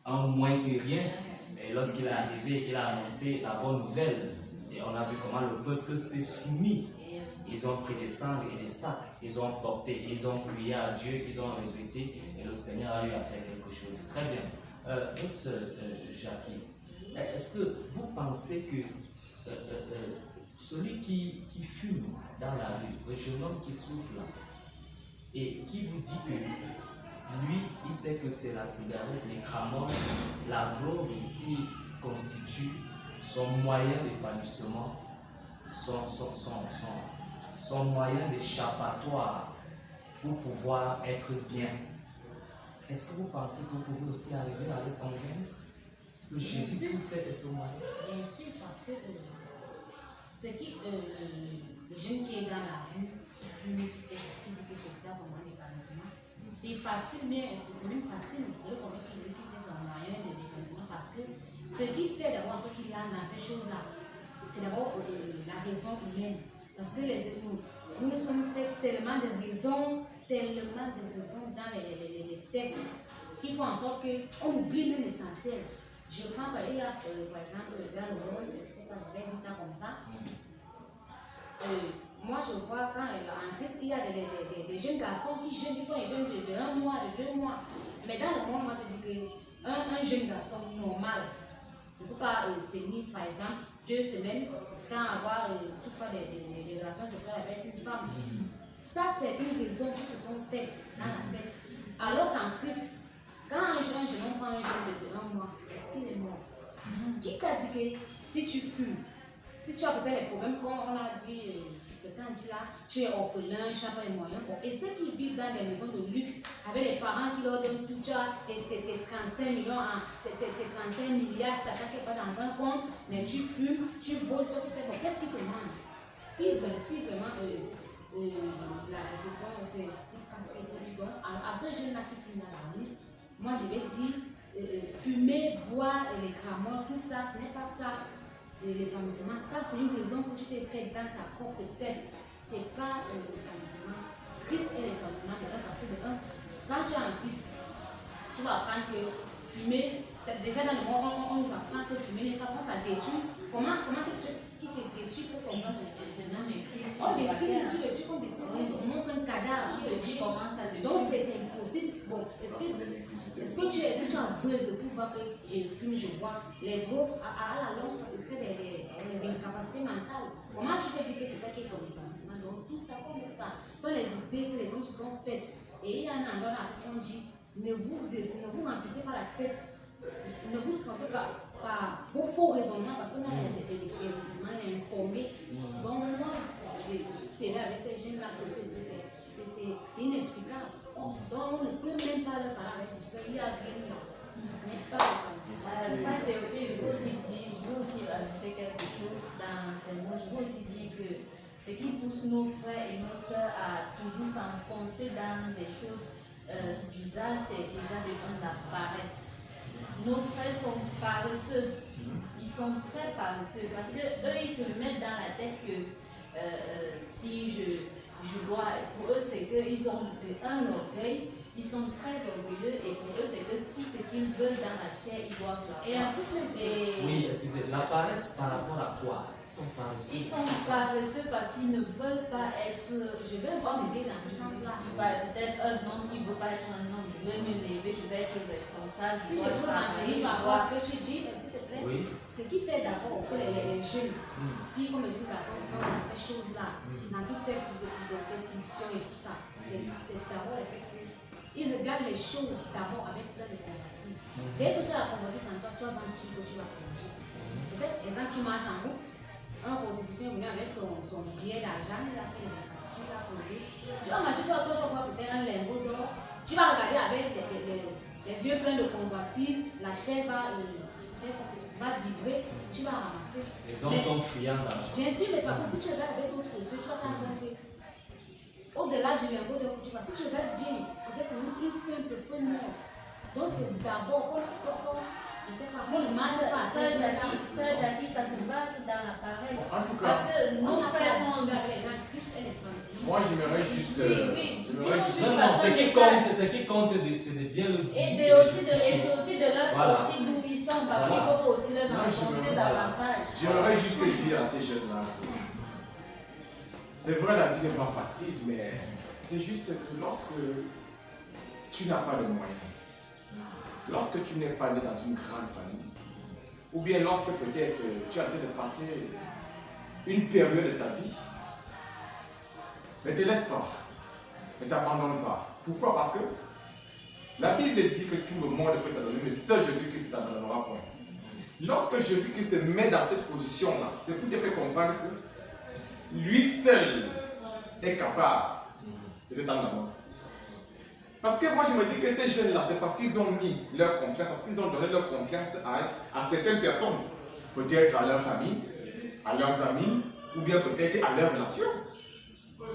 un moins que rien. Et lorsqu'il est arrivé, il a annoncé la bonne nouvelle. Et on a vu comment le peuple s'est soumis. Ils ont pris des cendres et des sacs, ils ont porté, ils ont prié à Dieu, ils ont regretté, et le Seigneur a eu à faire quelque chose. Très bien. Notre sœur Jackie, est-ce que vous pensez que celui qui fume dans la rue, le jeune homme qui souffle, et qui vous dit que lui, il sait que c'est la cigarette, les cramones, la drogue qui constitue son moyen d'épanouissement, son moyen d'échappatoire pour pouvoir être bien. Est-ce que vous pensez que vous pouvez aussi arriver à le convaincre que Jésus-Christ est ce moyen?
Bien sûr, parce que le jeune qui est dans la rue, qui fume, qui fait ce qui dit que c'est ça son moyen d'épanouissement. C'est facile, mais c'est même facile de connaître que c'est son moyen de d'épanouissement parce que ce qui fait d'abord ce qu'il a dans ces choses-là, c'est d'abord la raison humaine. Parce que nous nous sommes fait tellement de raisons dans les têtes qui font en sorte qu'on oublie même l'essentiel. Je prends par exemple dans le monde, je ne sais pas, je vais dire ça comme ça. Moi je vois quand en Christ il y a des jeunes garçons qui jeûnent, qui font les jeûnes de 1 mois, de 2 mois. Mais dans le monde, on te dit qu'un jeune garçon normal ne peut pas tenir par exemple 2 semaines sans avoir toutefois des relations sexuelles avec une femme. Ça, c'est une raison qui se sont faites dans la tête. Alors qu'en Christ, quand un jeune prend un jeune de 1 mois, est-ce qu'il est mort? Qui t'a dit que si tu fumes, si tu as peut-être des problèmes, comme on a dit, quelqu'un dit là, tu es orphelin, tu n'as pas les moyens. Bon, et ceux qui vivent dans des maisons de luxe, avec les parents qui leur donnent tout ça, tes 35 millions, tes 35 milliards, tu n'attaques pas dans un compte, mais tu fumes, tu voles, toi tu fais, bon, qu'est-ce qui te manque? Si vraiment la récession, c'est parce que tu dis, à ce jeune-là qui fume dans la rue, moi je vais dire, fumer, boire, les cramois, tout ça, ce n'est pas ça. L'épanouissement, ça c'est une raison que tu t'es fait dans ta propre tête. C'est pas l'épanouissement. Christ est l'épanouissement de un parce que de un, quand tu es en Christ, tu vas apprendre que fumer, déjà dans le monde, on nous apprend que fumer n'est pas bon, ça détruit. Comment qui te détruit pour comprendre le questionnement, mais Christ, on dessine sur le truc, on dessine, on montre un cadavre, donc c'est impossible. Bon, est-ce que tu es aveugle de pouvoir que je fume, je bois? Les drogues, à la longue, ça te crée des incapacités mentales. Comment tu peux dire que c'est ça qui est ton épanouissement? Donc tout ça, comme ça, sont les idées que les hommes se sont faites. Et il y a un endroit là où on dit, ne vous remplissez pas la tête, ne vous trompez pas par vos faux raisonnements, parce qu'on a des raisonnements informés. Donc moi, je suis sérieux avec ces jeunes-là, c'est inexplicable. Donc on ne peut même pas leur parler avec vous, il y a rien là. Ce n'est pas
Frère Théophile, je veux aussi ajouter quelque chose dans ces mots. Je veux aussi dire que ce qui pousse nos frères et nos sœurs à toujours s'enfoncer dans des choses bizarres, c'est déjà de la paresse. Nos frères sont paresseux, ils sont très paresseux parce qu'eux ils se mettent dans la tête que si je dois, pour eux c'est qu'ils ont un orgueil. Ils sont très orgueilleux et pour eux, c'est que tout ce qu'ils veulent dans la chair, ils doivent l'avoir.
Et en plus,
Oui, excusez, la paresse par rapport à quoi? Ils sont paresseux.
Ils sont paresseux parce qu'ils ne veulent pas être.
Je vais pas m'aider dans ce sens-là.
Peut-être un homme qui ne veut pas être un homme. Je vais me lever, je vais être responsable.
Si je peux enchérir par rapport à ce que tu dis, s'il te plaît,
Oui.
ce qui fait d'abord que les jeunes filles comme les jeunes garçons qui dans ces choses-là, dans toutes ces pulsions et tout ça, c'est d'abord le fait qu'ils regardent les choses d'abord avec plein de convoitise. Dès que tu as la convoitise en toi, sois-en sûr que tu vas plonger. Peut-être, exemple, tu marches en route, un constitution est venu avec son billet d'argent, il a fait les accords, tu l'as posé. Tu vas marcher, tu vas voir peut-être un lingot d'or, tu vas regarder avec les yeux pleins de convoitise, la chair va vibrer, tu vas ramasser.
Les hommes sont friands d'argent.
Bien sûr, mais par contre, si tu regardes avec d'autres yeux, tu vas t'en rendre compte. Au-delà du lingot d'or que tu vois, si tu regardes bien, peut-être c'est une simple feuille morte. Donc c'est d'abord, je ne sais pas, on ne demande pas.
Sœur Jackie, ça se base dans la paresse.
En tout cas,
Parce que nos frères sont
dans les gens, Christ est les
moi j'aimerais juste.
Non, non, ce qui compte, c'est de bien le dire.
Et c'est aussi de leur sortie d'où ils sont, parce qu'il faut aussi les enfoncer davantage.
J'aimerais juste dire à ces jeunes-là, c'est vrai, la vie n'est pas facile, mais c'est juste que lorsque tu n'as pas de moyens, lorsque tu n'es pas né dans une grande famille, ou bien lorsque peut-être tu es en train de passer une période de ta vie, ne te laisse pas, ne t'abandonne pas. Pourquoi? Parce que la Bible dit que tout le monde peut t'abandonner, mais seul Jésus-Christ t'abandonnera point. Lorsque Jésus-Christ te met dans cette position-là, c'est pour te faire comprendre que lui seul est capable de te tendre la main. Parce que moi je me dis que ces jeunes-là, c'est parce qu'ils ont mis leur confiance, parce qu'ils ont donné leur confiance à certaines personnes. Peut-être à leur famille, à leurs amis, ou bien peut-être à leurs relations.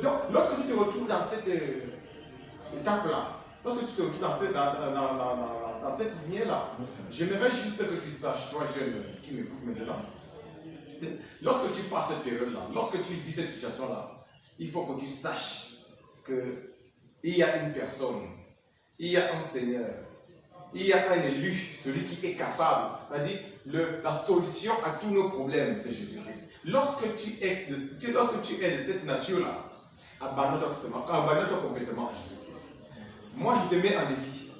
Donc, lorsque tu te retrouves dans cette étape-là, lorsque tu te retrouves dans cette lignée-là, j'aimerais juste que tu saches, toi jeune qui m'écoutes maintenant, lorsque tu passes cette période-là, lorsque tu vis cette situation-là, il faut que tu saches qu'il y a une personne, il y a un Seigneur, il y a un élu, celui qui est capable, c'est-à-dire la solution à tous nos problèmes, c'est Jésus-Christ. Lorsque tu es de cette nature-là, abandonne-toi complètement à Jésus-Christ. Moi, je te mets en défi.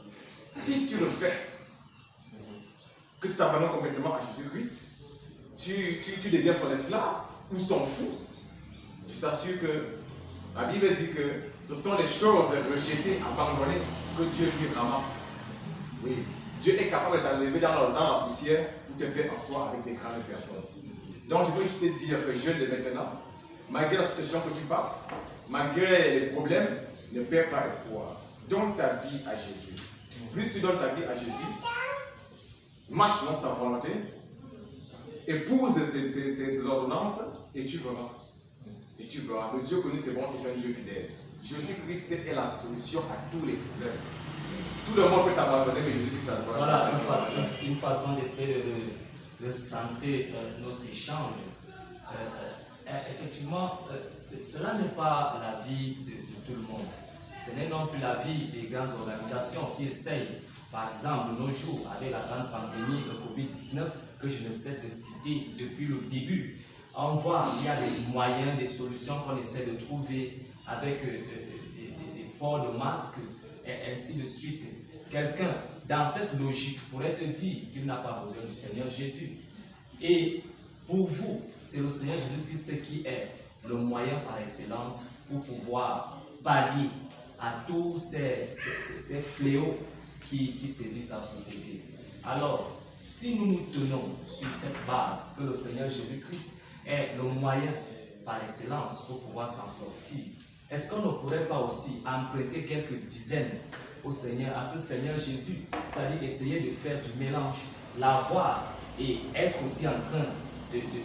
Si tu le fais, que tu t'abandonnes complètement à Jésus-Christ, tu deviens son esclave ou son fou, je t'assure que la Bible dit que ce sont les choses rejetées, abandonnées, que Dieu lui ramasse. Oui, Dieu est capable de t'enlever dans la poussière pour te faire asseoir avec des grandes personnes. Donc je veux juste te dire que jeune de maintenant, malgré la situation que tu passes, malgré les problèmes, ne perds pas espoir. Donne ta vie à Jésus. Plus tu donnes ta vie à Jésus, marche dans sa volonté, épouse ses ordonnances et tu verras. Et tu verras. Le Dieu connu, c'est bon, est un Dieu fidèle. Jésus-Christ est la solution à tous les problèmes. Tout le monde peut t'abandonner, mais Jésus-Christ a le droit.
Voilà une façon d'essayer de centrer notre échange. Effectivement, cela n'est pas la vie de tout le monde. Ce n'est non plus la vie des grandes organisations qui essayent, par exemple, de nos jours, avec la grande pandémie de Covid-19, que je ne cesse de citer depuis le début. On voit qu'il y a des moyens, des solutions qu'on essaie de trouver avec des ports de masques et ainsi de suite. Quelqu'un, dans cette logique, pourrait te dire qu'il n'a pas besoin du Seigneur Jésus. Et pour vous, c'est le Seigneur Jésus-Christ qui est le moyen par excellence pour pouvoir pallier à tous ces fléaux qui sévissent la société. Alors, si nous nous tenons sur cette base que le Seigneur Jésus-Christ est le moyen par excellence pour pouvoir s'en sortir, est-ce qu'on ne pourrait pas aussi emprunter quelques dizaines au Seigneur, à ce Seigneur Jésus, c'est-à-dire essayer de faire du mélange, l'avoir et être aussi en train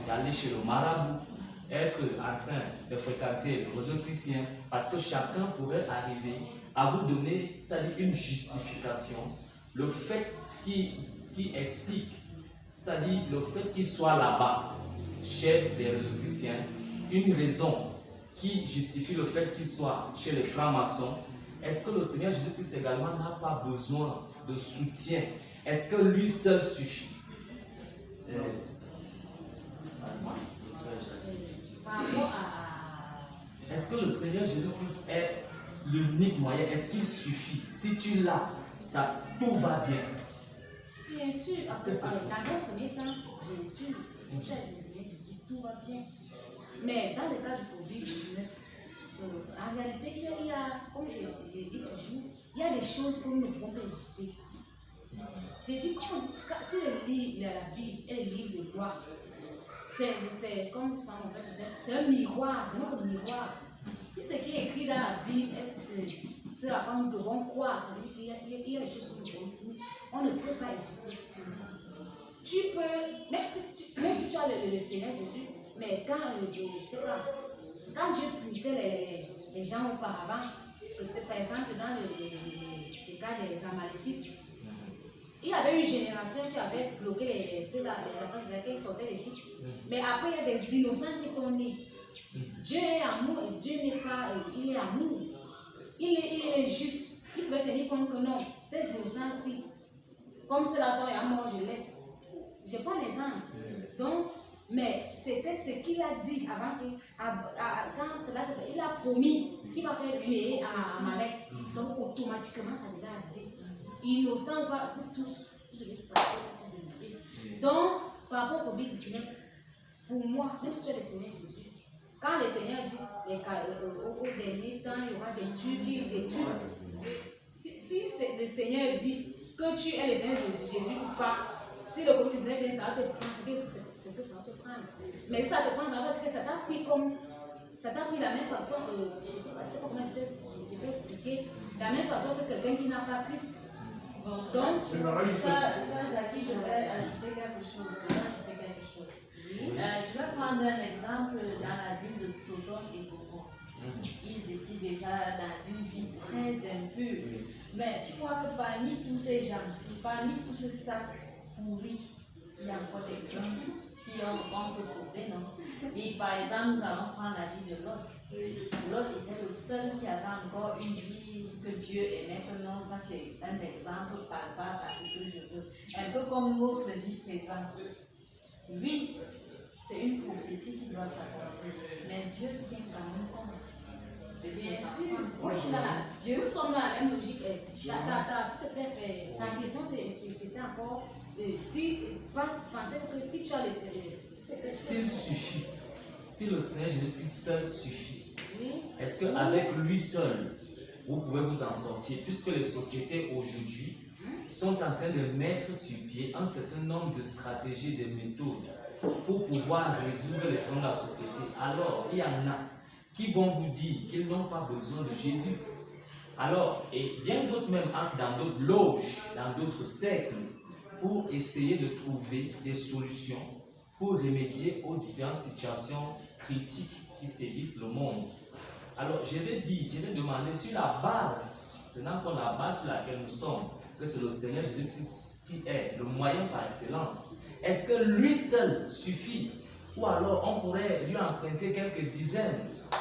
d'aller chez le marabout, être en train de fréquenter le réseau chrétien, parce que chacun pourrait arriver à vous donner, c'est-à-dire une justification, le fait qui explique, c'est-à-dire le fait qu'il soit là-bas, chez les réseaux chrétiens, une raison qui justifie le fait qu'il soit chez les francs-maçons. Est-ce que le Seigneur Jésus-Christ également n'a pas besoin de soutien? Est-ce que lui seul suffit? Est-ce que le Seigneur Jésus-Christ est l'unique moyen? Est-ce qu'il suffit? Si tu l'as, tout va bien.
Bien sûr, parce que dans le premier temps, bien sûr, si tu as le Seigneur Jésus, tout va bien. Mais dans le cas du Covid-19, en réalité, il y a, comme j'ai dit toujours, il y a des choses que nous ne pouvons pas éviter. J'ai dit, comme si la Bible est le livre de loi, c'est comme ça, mon père, c'est un miroir, c'est notre miroir. Si ce qui est écrit dans la Bible est ce à quoi nous devons croire, ça veut dire qu'il y a des choses que on ne peut pas éviter. Tu peux, même si tu as le Seigneur Jésus, mais quand, je sais pas, quand Dieu punissait les gens auparavant, par exemple dans le cas des Amalécites, il y avait une génération qui avait bloqué les enfants d'Israël qui sortaient d'Égypte. Mais après, il y a des innocents qui sont nés. Dieu est amour et Dieu n'est pas, il est amour. Il est juste. Il pouvait tenir compte que non, ces innocents-ci, comme cela sont à mort, je laisse. Je prends l'exemple. Donc, mais c'était ce qu'il a dit avant quand cela s'est fait. Il a promis qu'il va faire payer à Amalek. Donc, automatiquement, ça devait arriver. Innocent ou pas, vous tous, vous devez passer à cette vérité. Donc, par rapport au Covid-19, pour moi, même si tu es le Seigneur Jésus, quand le Seigneur dit au dernier temps, il y aura des trucs, si le Seigneur dit que tu es le Seigneur Jésus ou pas, si le Covid-19 vient, ça va te prendre, c'est que ça va te prendre. Mais si ça te prend, ça va dire que ça t'a pris de la même façon, je ne sais pas comment je peux expliquer, de la même façon que quelqu'un qui n'a pas Christ. Donc,
ça, Jackie, je vais ajouter quelque chose. Je vais prendre un exemple dans la ville de Sodome et Gomorrhe. Ils étaient déjà dans une vie très impure. Mais tu vois que parmi tous ces gens, parmi tous ces sacs pourris, il y a encore des gens qu'on peut sauver, non? Et par exemple, nous allons prendre la vie de Lot. Lot était le seul qui avait encore une vie que Dieu aimait. Que non, ça c'est un exemple palpable à ce que je veux. Un peu comme notre vie présente. Oui, c'est une prophétie qui doit s'accomplir. Mais Dieu tient quand même compte. Bien sûr. Dieu, nous sommes dans la même logique. S'il te plaît, ta question c'était encore si pensez que si tu as les
s'il suffit, si le Seigneur Jésus-Christ seul suffit,
oui.
est-ce qu'avec lui seul, vous pouvez vous en sortir? Puisque les sociétés aujourd'hui sont en train de mettre sur pied un certain nombre de stratégies, de méthodes pour pouvoir résoudre les problèmes de la société. Alors, il y en a qui vont vous dire qu'ils n'ont pas besoin de Jésus. Alors, et bien d'autres même entrent dans d'autres loges, dans d'autres cercles, pour essayer de trouver des solutions pour remédier aux différentes situations critiques qui sévissent le monde. Alors, je vais demander sur la base, tenant compte de la base sur laquelle nous sommes, que c'est le Seigneur Jésus-Christ qui est le moyen par excellence. Est-ce que lui seul suffit? Ou alors on pourrait lui emprunter quelques dizaines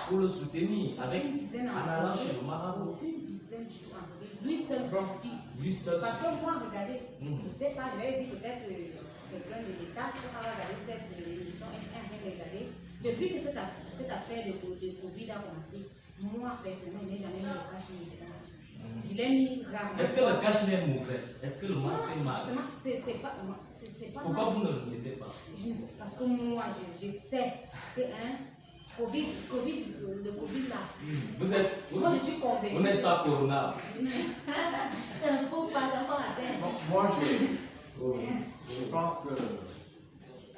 pour le soutenir avec en allant chez le marabout?
Aucune dizaine du tout emprunté. Lui seul suffit.
Lui seul
Parce
suffit.
que moi, regardez, je ne sais pas, je vais dire peut-être quelqu'un de l'État qui va regarder cette émission et regarder. Depuis que cette affaire de Covid a commencé, moi personnellement, je n'ai jamais mis le cache-nez dedans. Je l'ai mis rarement.
Est-ce que le cache-nez est mauvais? Est-ce que le masque est mal?
C'est pas
Pourquoi
mal.
vous ne le mettez pas?
Parce que moi, je sais que le Covid là, moi je suis convaincue.
Vous n'êtes pas corona.
Ça ne faut pas avoir la tête.
Moi, je pense que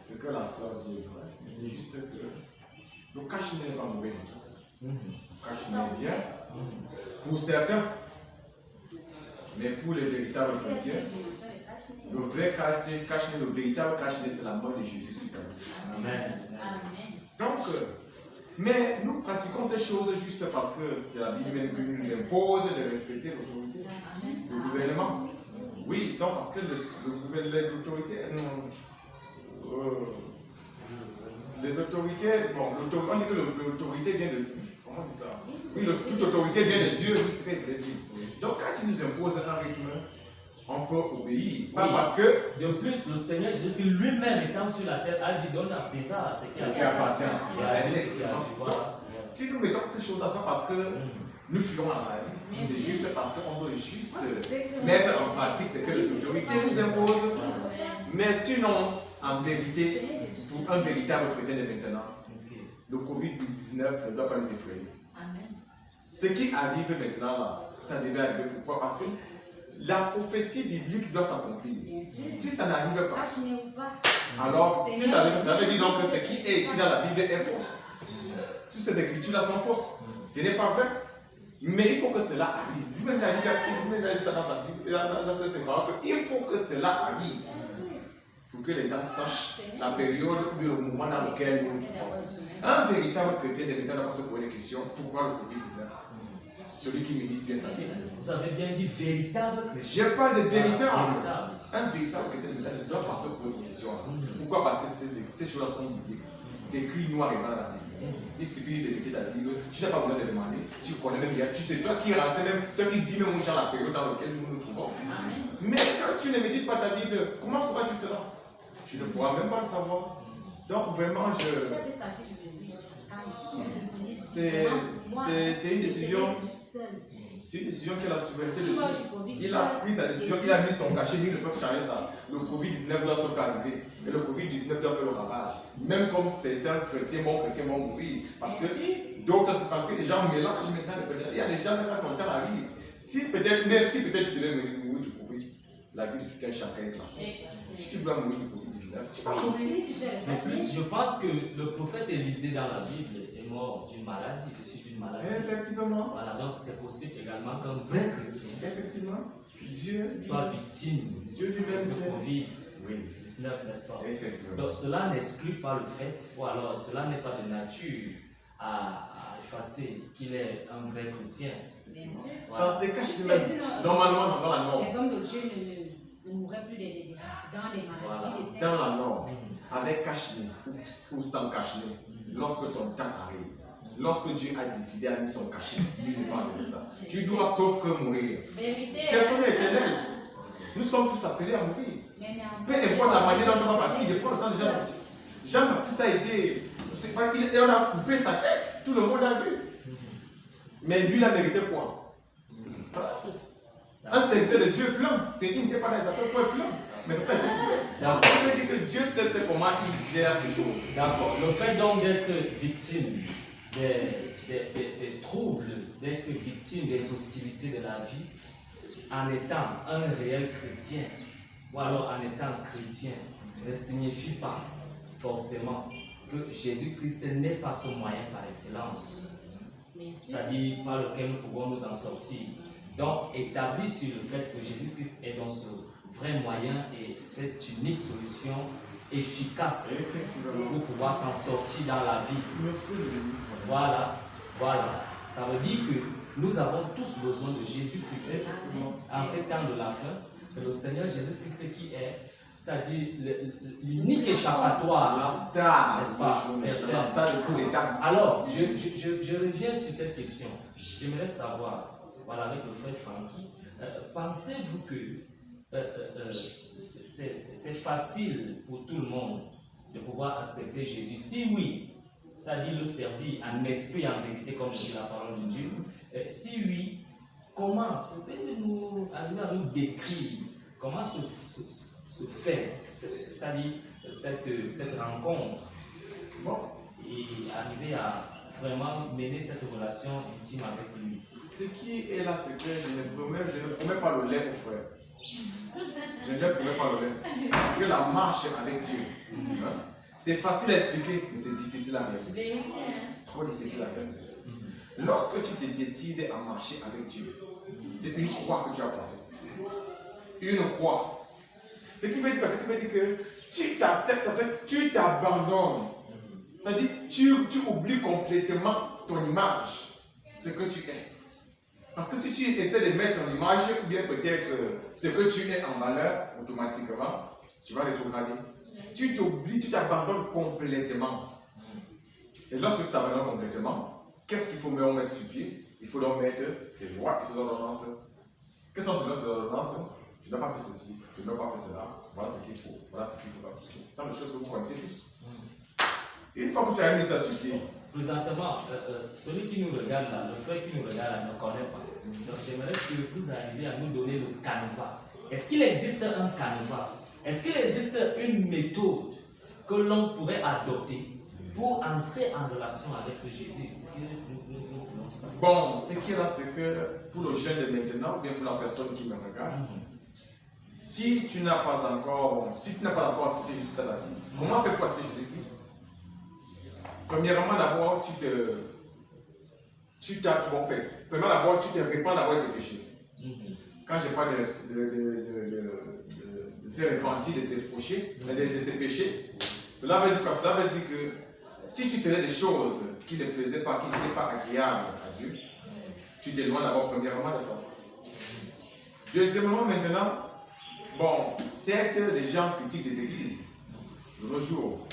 ce que la sœur dit est vrai. C'est juste que le cache-nez n'est pas mauvais du tout. Le cache-nez est bien. Pour certains, mais pour les véritables chrétiens, le vrai cache-nez, le véritable cache-nez, c'est la mort de Jésus.
Amen.
Amen.
Donc, mais nous pratiquons ces choses juste parce que c'est la Bible même qui nous impose de respecter l'autorité. Le gouvernement. Oui, donc parce que l'autorité, les autorités, bon, on dit que l'autorité vient de, comment on dit ça? Oui, toute autorité vient de Dieu, oui, c'est ce qu'il veut dire. Donc quand il nous impose un rythme, on peut obéir. Pas parce que.
De plus, le Seigneur Jésus lui-même étant sur la terre a dit donne à César ce qui
appartient.
Si
nous mettons ces choses-là, c'est pas parce que nous fuyons la maladie. C'est juste parce qu'on veut juste mettre en pratique ce que les autorités nous imposent. Mais sinon, en vérité, pour un véritable chrétien de maintenant, le Covid-19 ne doit pas nous effrayer. Ce qui arrive maintenant, là, ça devait arriver. Pourquoi? Parce que la prophétie biblique doit s'accomplir. Si ça n'arrive pas, alors si ça arrive, ça veut dire donc que ce qui est écrit dans la Bible est faux. Toutes ces écritures-là sont fausses. Ce n'est pas vrai. Mais il faut que cela arrive. Lui-même a dit ça dans sa Bible, dans ses paroles, qu'il faut que cela arrive. Pour que les gens sachent la période ou le moment dans lequel nous sommes. Un véritable chrétien ne doit pas se poser des questions. Pourquoi le Covid-19? Celui qui médite bien sa Bible.
Vous avez bien dit véritable chrétien.
Je parle de véritable. Un véritable chrétien ne doit pas se poser des questions. Pourquoi? Parce que ces choses-là sont bibliques. C'est écrit noir et blanc dans la Bible. Il suffit de méditer la Bible. Tu n'as pas besoin de demander. Tu connais même, tu sais, toi qui renseigne même, toi qui dis même aux gens la période dans laquelle nous nous trouvons. Mais quand tu ne médites pas ta Bible, comment sauras-tu cela? Tu ne pourras même pas le savoir. Donc vraiment, c'est une décision. C'est une décision qui est la souveraineté de Dieu. Il a pris sa décision, il a mis son cachet, il ne peut pas changer ça. Le Covid-19 doit se faire arriver. Et le Covid-19 doit faire le ravage. Même comme certains chrétiens vont mourir. Parce que d'autres, parce que les gens mélangent maintenant les pédales. Il y a des gens, quand ton temps arrive, si peut-être tu devais mourir du Covid, la vie de tout un chacun est classée. Si tu dois mourir du Covid-19, tu vas mourir.
En plus, je pense que le prophète Élisée dans la Bible est mort d'une maladie, issu d'une maladie.
Effectivement.
Voilà, donc c'est possible également qu'un vrai chrétien
Dieu
soit victime
de
ce Covid-19, n'est-ce pas?
Effectivement.
Donc cela n'exclut pas le fait, ou alors cela n'est pas de nature à effacer qu'il est un vrai chrétien.
Bien sûr.
Voilà.
Ça se décache
Parce que sinon,
normalement dans la norme.
Les hommes de Dieu ne mourraient plus des accidents, des maladies,
Voilà.
des séquelles.
Dans la norme, avec cache-nez ou sans cache-nez, lorsque ton temps arrive, lorsque Dieu a décidé à mettre son cachet, lui ne parle de ça. Tu dois sauf que mourir.
vérité.
Personne n'est éternel. Nous sommes tous appelés à mourir.
Mais néanmoins,
Peu importe la manière dont on va partir, je prends le temps de Jean-Baptiste. Jean-Baptiste a été. On a coupé sa tête, tout le monde a vu. Mais lui, il a mérité quoi? Un serviteur de Dieu plein. C'est qu'il n'était pas dans les affaires pour être plein. Mais c'est pas Dieu. Donc ça veut dire que Dieu sait comment il gère ces choses.
D'accord. Le fait donc d'être victime des troubles, d'être victime des hostilités de la vie, en étant un réel chrétien, ou alors en étant chrétien, ne signifie pas forcément que Jésus-Christ n'est pas ce moyen par excellence,
bien sûr.
c'est-à-dire par lequel nous pouvons nous en sortir. Donc, établi sur le fait que Jésus-Christ est dans ce vrai moyen et cette unique solution efficace
Effectivement.
pour pouvoir s'en sortir dans la vie.
Monsieur le ministre.
Voilà, voilà. Ça veut dire que nous avons tous besoin de Jésus-Christ.
Effectivement.
En ces temps de la fin, c'est le Seigneur Jésus-Christ qui est, c'est-à-dire l'unique échappatoire.
La star,
N'est-ce pas?
la star de tous les temps.
Alors, je reviens sur cette question. J'aimerais savoir, voilà, avec le frère Francky, pensez-vous que c'est facile pour tout le monde de pouvoir accepter Jésus? Si oui, c'est-à-dire le servir en esprit et en vérité, comme dit la parole de Dieu. Si oui, comment pouvez-vous arriver à nous décrire comment se fait, c'est-à-dire cette rencontre,
Bon,
et arriver à vraiment mener cette relation intime avec lui?
ce qui est là, c'est que je ne promets pas le lait au frère. Je ne promets pas le lait. Parce que la marche avec Dieu, hein, c'est facile à expliquer, mais c'est difficile à réaliser.
Vérité, hein.
Trop difficile à réaliser. Lorsque tu te décides à marcher avec Dieu, c'est une croix que tu as portée. Une croix. Ce qui veut dire quoi? Ce qui veut dire que tu t'acceptes, tu t'abandonnes. C'est-à-dire, tu oublies complètement ton image, ce que tu es. Parce que si tu essaies de mettre ton image, ou bien peut-être ce que tu es en valeur, automatiquement, tu vas rétrograder. Tu t'oublies, tu t'abandonnes complètement. Et lorsque tu t'abandonnes complètement, qu'est-ce qu'il faut mettre sur pied? Il faut donc mettre ces lois et ces ordonnances. Quelles sont ces ordonnances? Je n'ai pas fait ceci, je n'ai pas fait cela. Voilà ce qu'il faut, voilà ce qu'il faut pratiquer. Tant de choses que vous connaissez tous. Une fois que tu as mis ça sur pied,
Présentement, celui qui nous regarde là, le frère qui nous regarde là, ne connaît pas. Donc j'aimerais que vous arriviez à nous donner le canevas. Est-ce qu'il existe un canevas? Est-ce qu'il existe une méthode que l'on pourrait adopter pour entrer en relation avec ce Jésus? C'est que nous voulons savoir.
bon, ce qui est là, c'est que pour le jeune de maintenant, ou bien pour la personne qui me regarde, si tu n'as pas encore accepté Jésus dans ta vie, comment fais-tu passer Jésus-Christ? Premièrement, d'abord, tu te répands d'abord tes péchés. Quand je parle de se repentir de ses péchés, cela veut dire quoi? Cela veut dire que si tu faisais des choses qui ne plaisaient pas, qui n'étaient pas agréables à Dieu, tu t'éloignes d'abord premièrement de ça. Deuxièmement, maintenant, bon, certes, les gens critiquent des églises. De nos jours,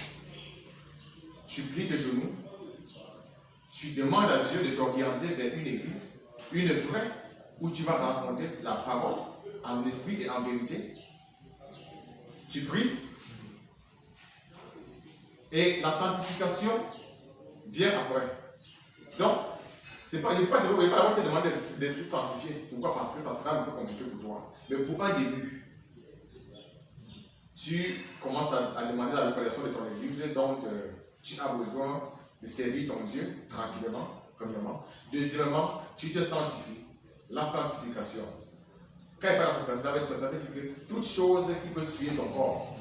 tu plies tes genoux, tu demandes à Dieu de t'orienter vers une église, une vraie, où tu vas rencontrer la parole en esprit et en vérité. Tu pries. Et la sanctification vient après. Donc, je ne vais pas te demander de te sanctifier. Pourquoi? Parce que ça sera un peu compliqué pour toi. Mais pour un début, tu commences à demander la localisation de ton église, donc tu as besoin de servir ton Dieu tranquillement, premièrement. Deuxièmement, tu te sanctifies. La sanctification. Quand il parle de la sanctification, ça veut dire que toute chose qui peut suivre ton corps,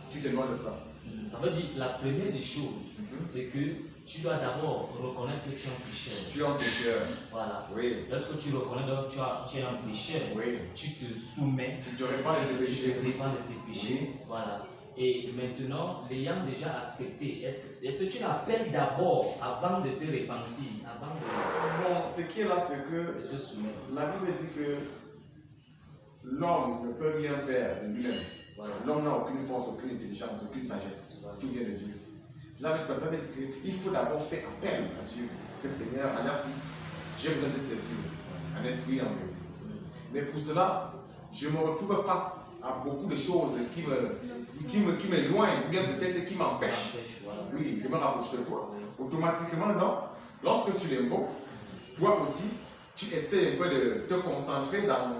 tu te loin de ça.
Ça veut dire la première des choses, c'est que tu dois d'abord reconnaître que tu es un pécheur.
Tu es un pécheur.
Voilà.
Oui.
Lorsque tu reconnais que tu es un pécheur,
Oui.
tu te soumets,
Tu te répands de tes
tu
péchés.
te répands de tes péchés.
Oui.
Voilà. Et maintenant, l'ayant déjà accepté, est-ce que tu l'appelles d'abord avant de te repentir, avant
Bon, ce qui est là, c'est que
de te soumettre?
la Bible dit que l'homme ne peut rien faire de lui-même.
Voilà.
L'homme n'a aucune force, aucune intelligence, aucune sagesse.
Voilà.
Tout vient de Dieu. Cela veut dire qu'il faut d'abord faire appel à Dieu. Que Seigneur, alors si j'ai besoin de servir, un esprit en vérité. Mais pour cela, je me retrouve face à beaucoup de choses qui m'éloignent, ou bien peut-être qui m'empêchent.
Voilà.
Oui, je me rapproche de toi. Automatiquement, non. Lorsque tu l'invoques, toi aussi, tu essaies un peu de te concentrer dans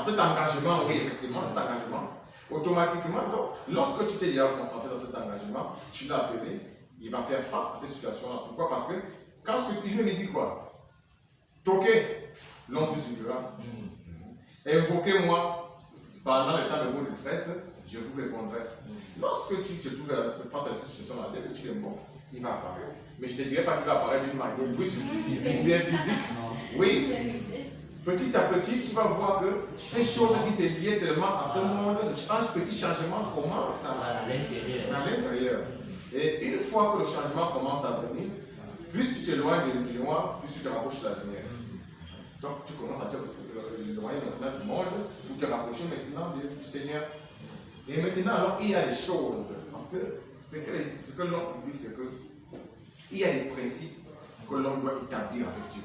cet engagement, oui, effectivement, cet engagement. Automatiquement, donc, lorsque tu t'es déjà concentré dans cet engagement, tu l'as appelé, il va faire face à cette situation-là. Pourquoi? Parce que quand il me dit quoi? Toquez, l'on vous suivra. Invoquez-moi pendant le temps de vos détresses, je vous répondrai. Lorsque tu te trouves face à cette situation-là, dès que tu l'invoques, il va apparaître. Mais je ne te dirais pas qu'il va apparaître d'une manière brusque ou bien physique. Oui. Petit à petit, tu vas voir que ces choses qui te liaient tellement à ce monde, un petit changement commence
à
l'intérieur. Et une fois que le changement commence à venir, plus tu t'éloignes du noir, plus tu te rapproches de la lumière. Donc tu commences à t'éloigner maintenant du monde pour te rapprocher maintenant du Seigneur. Et maintenant, alors, il y a des choses. Parce que ce que l'homme dit, c'est que il y a des principes que l'homme doit établir avec Dieu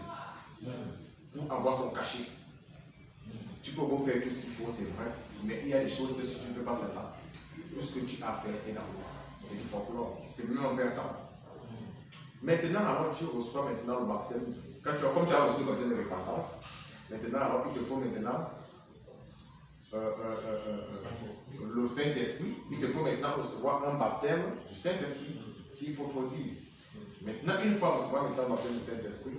pour avoir son cachet. Tu peux beau faire tout ce qu'il faut, c'est vrai, mais il y a des choses que si tu ne fais pas cela, tout ce que tu as fait est dans toi. C'est du folklore, c'est même en même temps. Maintenant, alors tu reçois maintenant le baptême. Comme tu as reçu le baptême de repentance, maintenant, alors il te faut maintenant le Saint-Esprit. Il te faut maintenant recevoir un baptême du Saint-Esprit, s'il faut trop dire. Maintenant, une fois recevoir maintenant le baptême du Saint-Esprit,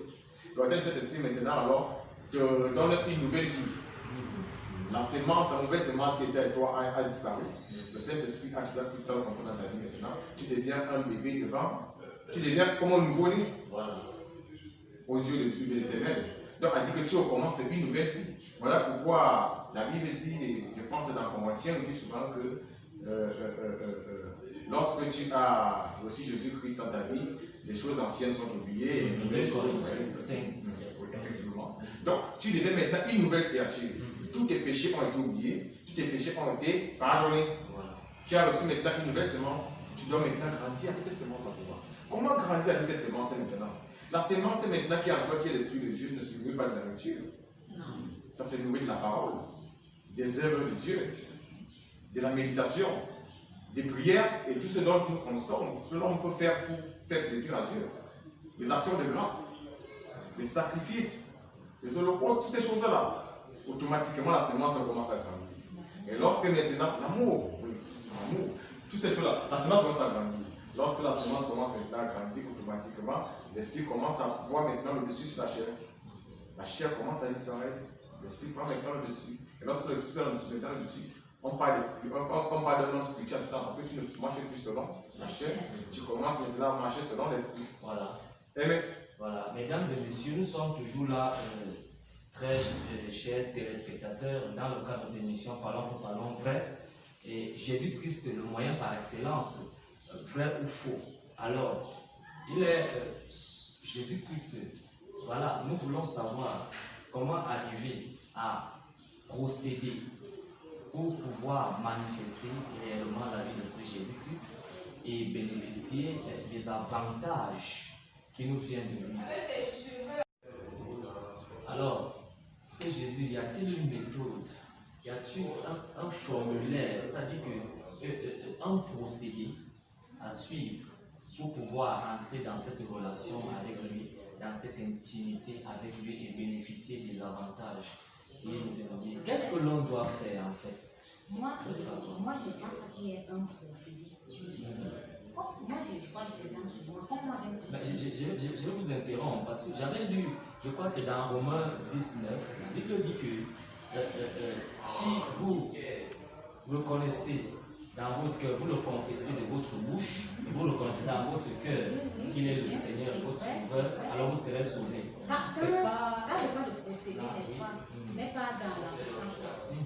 le baptême du Saint-Esprit maintenant alors te donne une nouvelle vie. La sémence, la nouvelle sémence qui était avec toi a disparu. Le Saint-Esprit a tout le temps compris dans ta vie maintenant. Tu deviens un bébé devant. Tu deviens comme un nouveau-né. Voilà. Aux yeux de Dieu de l'Éternel. Donc, elle dit que tu recommences une nouvelle vie. Voilà pourquoi la Bible dit, et je pense dans Corinthiens, on dit souvent que lorsque tu as reçu Jésus-Christ dans ta vie, les choses anciennes sont oubliées et les nouvelles choses sont effectivement. Donc, tu deviens maintenant une nouvelle créature. Tous tes péchés ont été oubliés, tous tes péchés ont été pardonnés. Voilà. Tu as reçu maintenant une nouvelle sémence, tu dois maintenant grandir avec cette sémence en toi. Comment grandir avec cette sémence maintenant? La sémence maintenant qui est en toi, qui est l'Esprit de Dieu, ne se nourrit pas de la nourriture. Ça se nourrit de la parole, des œuvres de Dieu, de la méditation, des prières et tout ce dont nous consommons, que l'on peut faire pour faire plaisir à Dieu. Les actions de grâce, les sacrifices, les holocaustes, toutes ces choses-là. Automatiquement, la sémence commence à grandir. Et lorsque maintenant, l'amour, oui, l'amour, toutes ces choses-là, la sémence commence à grandir. Lorsque la sémence commence maintenant à grandir, automatiquement, l'esprit commence à voir maintenant le dessus sur la chair. La chair commence à disparaître. L'esprit prend maintenant le dessus. Et lorsque l'esprit prend maintenant le dessus, on parle d'un nom spirituel parce que tu ne marches plus selon la chair. Tu commences maintenant à marcher selon l'esprit.
Voilà.
Amen.
Voilà. Mesdames et messieurs, nous sommes toujours là, très chers téléspectateurs, dans le cadre de l'émission Parlons vrai. Et Jésus-Christ, le moyen par excellence, vrai ou faux. Alors, il est Jésus-Christ. Voilà, nous voulons savoir comment arriver à procéder pour pouvoir manifester réellement la vie de ce Jésus-Christ et bénéficier des avantages qui nous viennent de lui. Alors, ce Jésus, y a-t-il une méthode? Y a-t-il un formulaire, c'est-à-dire un procédé à suivre pour pouvoir entrer dans cette relation avec lui, dans cette intimité avec lui et bénéficier des avantages qu'il nous donne? Qu'est-ce que l'on doit faire en fait?
Moi, je ne pense pas qu'il y ait un procédé. Moi, je prends des exemples souvent. Comme moi,
je vais vous interrompre parce que j'avais lu, je crois que c'est dans Romains 19, la Bible dit que si vous reconnaissez dans votre cœur, vous le confessez de votre bouche, et vous le reconnaissez dans votre cœur qu'il est le Seigneur, votre Sauveur, alors vous serez sauvés.
Là, je parle de procédé, n'est-ce pas? Ce n'est pas dans la sens.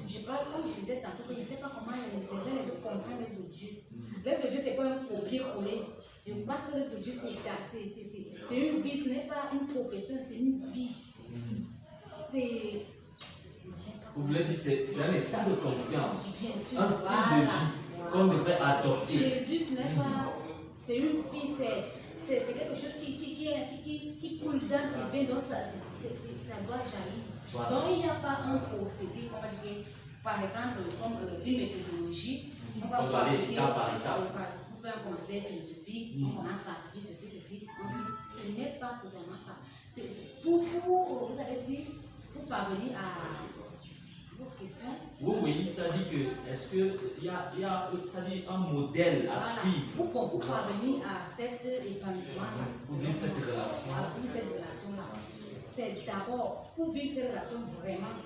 Je parle, comme je disais tantôt, que je ne sais pas comment les uns les autres comprennent l'œuvre de Dieu. L'œuvre de Dieu, ce n'est pas un copier-coller. Je pense que l'œuvre de Dieu, c'est une vie, ce n'est pas une profession, c'est une vie. C'est.
Vous voulez dire, c'est un état de conscience,
Bien sûr,
un style de vie qu'on devrait adopter.
Jésus, ce n'est pas. C'est une vie, c'est quelque chose qui coule dans tes veines, donc ça doit jaillir.
Voilà.
Donc il n'y a pas un procédé, on va dire, par exemple, comme une méthodologie, on va
aller étape par étape.
Pour faire un commentaire philosophique, on commence par ceci. Ce n'est pas totalement ça. Vous avez dit, pour parvenir à votre question.
Oui, ça dit que, est-ce qu'il y a ça dit un modèle à suivre
Pour parvenir à cet épanouissement-là,
pour vivre cette relation.
pour vivre cette relation-là, c'est d'abord, pour vivre cette relation vraiment,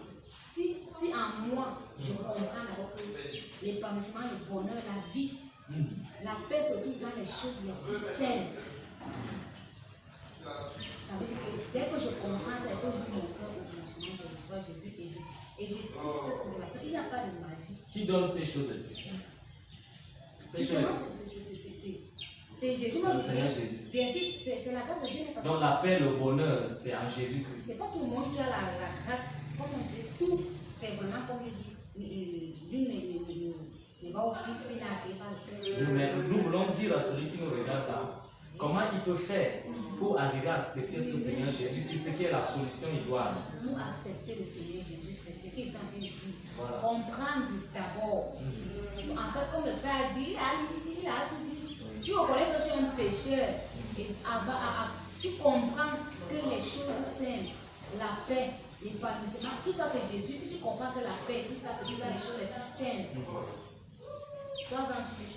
si en moi, je comprends d'abord que l'épanouissement, le bonheur, la vie, la paix se trouve dans les choses les plus saines. Ça veut dire que dès que je comprends ça, que je mon cœur automatiquement, je reçois Jésus et j'ai cette relation. Il n'y a pas de magie.
Qui donne ces choses les plus saines?
Justement, c'est Jésus.
C'est le Seigneur Jésus.
Bien sûr, c'est la grâce de Dieu. Parce
Donc la paix, le bonheur, c'est en Jésus-Christ.
c'est pas tout le monde qui a la grâce. Comme on dit, tout, c'est vraiment comme je dis, l'une ne va au fils s'il n'a attiré par le
Mais
Père.
nous voulons dire à celui qui nous regarde là, comment il peut faire pour arriver à accepter ce Seigneur Jésus-Christ, ce qui est la solution idoine.
Nous accepter le Seigneur Jésus, c'est ce qu'ils sont en train de dire.
Voilà.
Comprendre d'abord. En fait, comme le frère a dit, il a tout dit. Tu reconnais que tu es un pécheur. Et tu comprends que les choses saines, la paix, l'épanouissement, tout ça c'est Jésus. Si tu comprends que la paix, tout ça c'est dans les choses les plus saines. Toi, en suis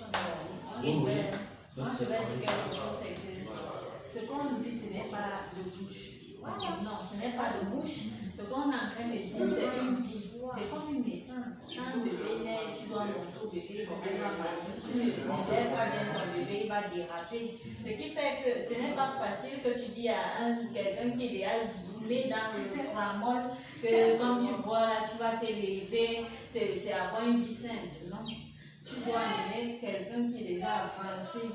Moi, je vais dire quelque chose, c'est que ce qu'on nous dit, ce n'est pas de bouche. Non, ce n'est pas de bouche. Ce qu'on est en train de dire, c'est une vie. C'est comme une naissance. Quand un bébé naît, tu dois montrer au bébé comment il va marcher. Si tu ne lèves pas bien ton bébé, il va déraper. Ce qui fait que ce n'est pas facile que tu dis à quelqu'un qui est déjà zoomé dans le tramol que comme tu vois là, tu vas t'élever, c'est avoir une vie simple. Non. Tu dois aimer quelqu'un qui est déjà avancé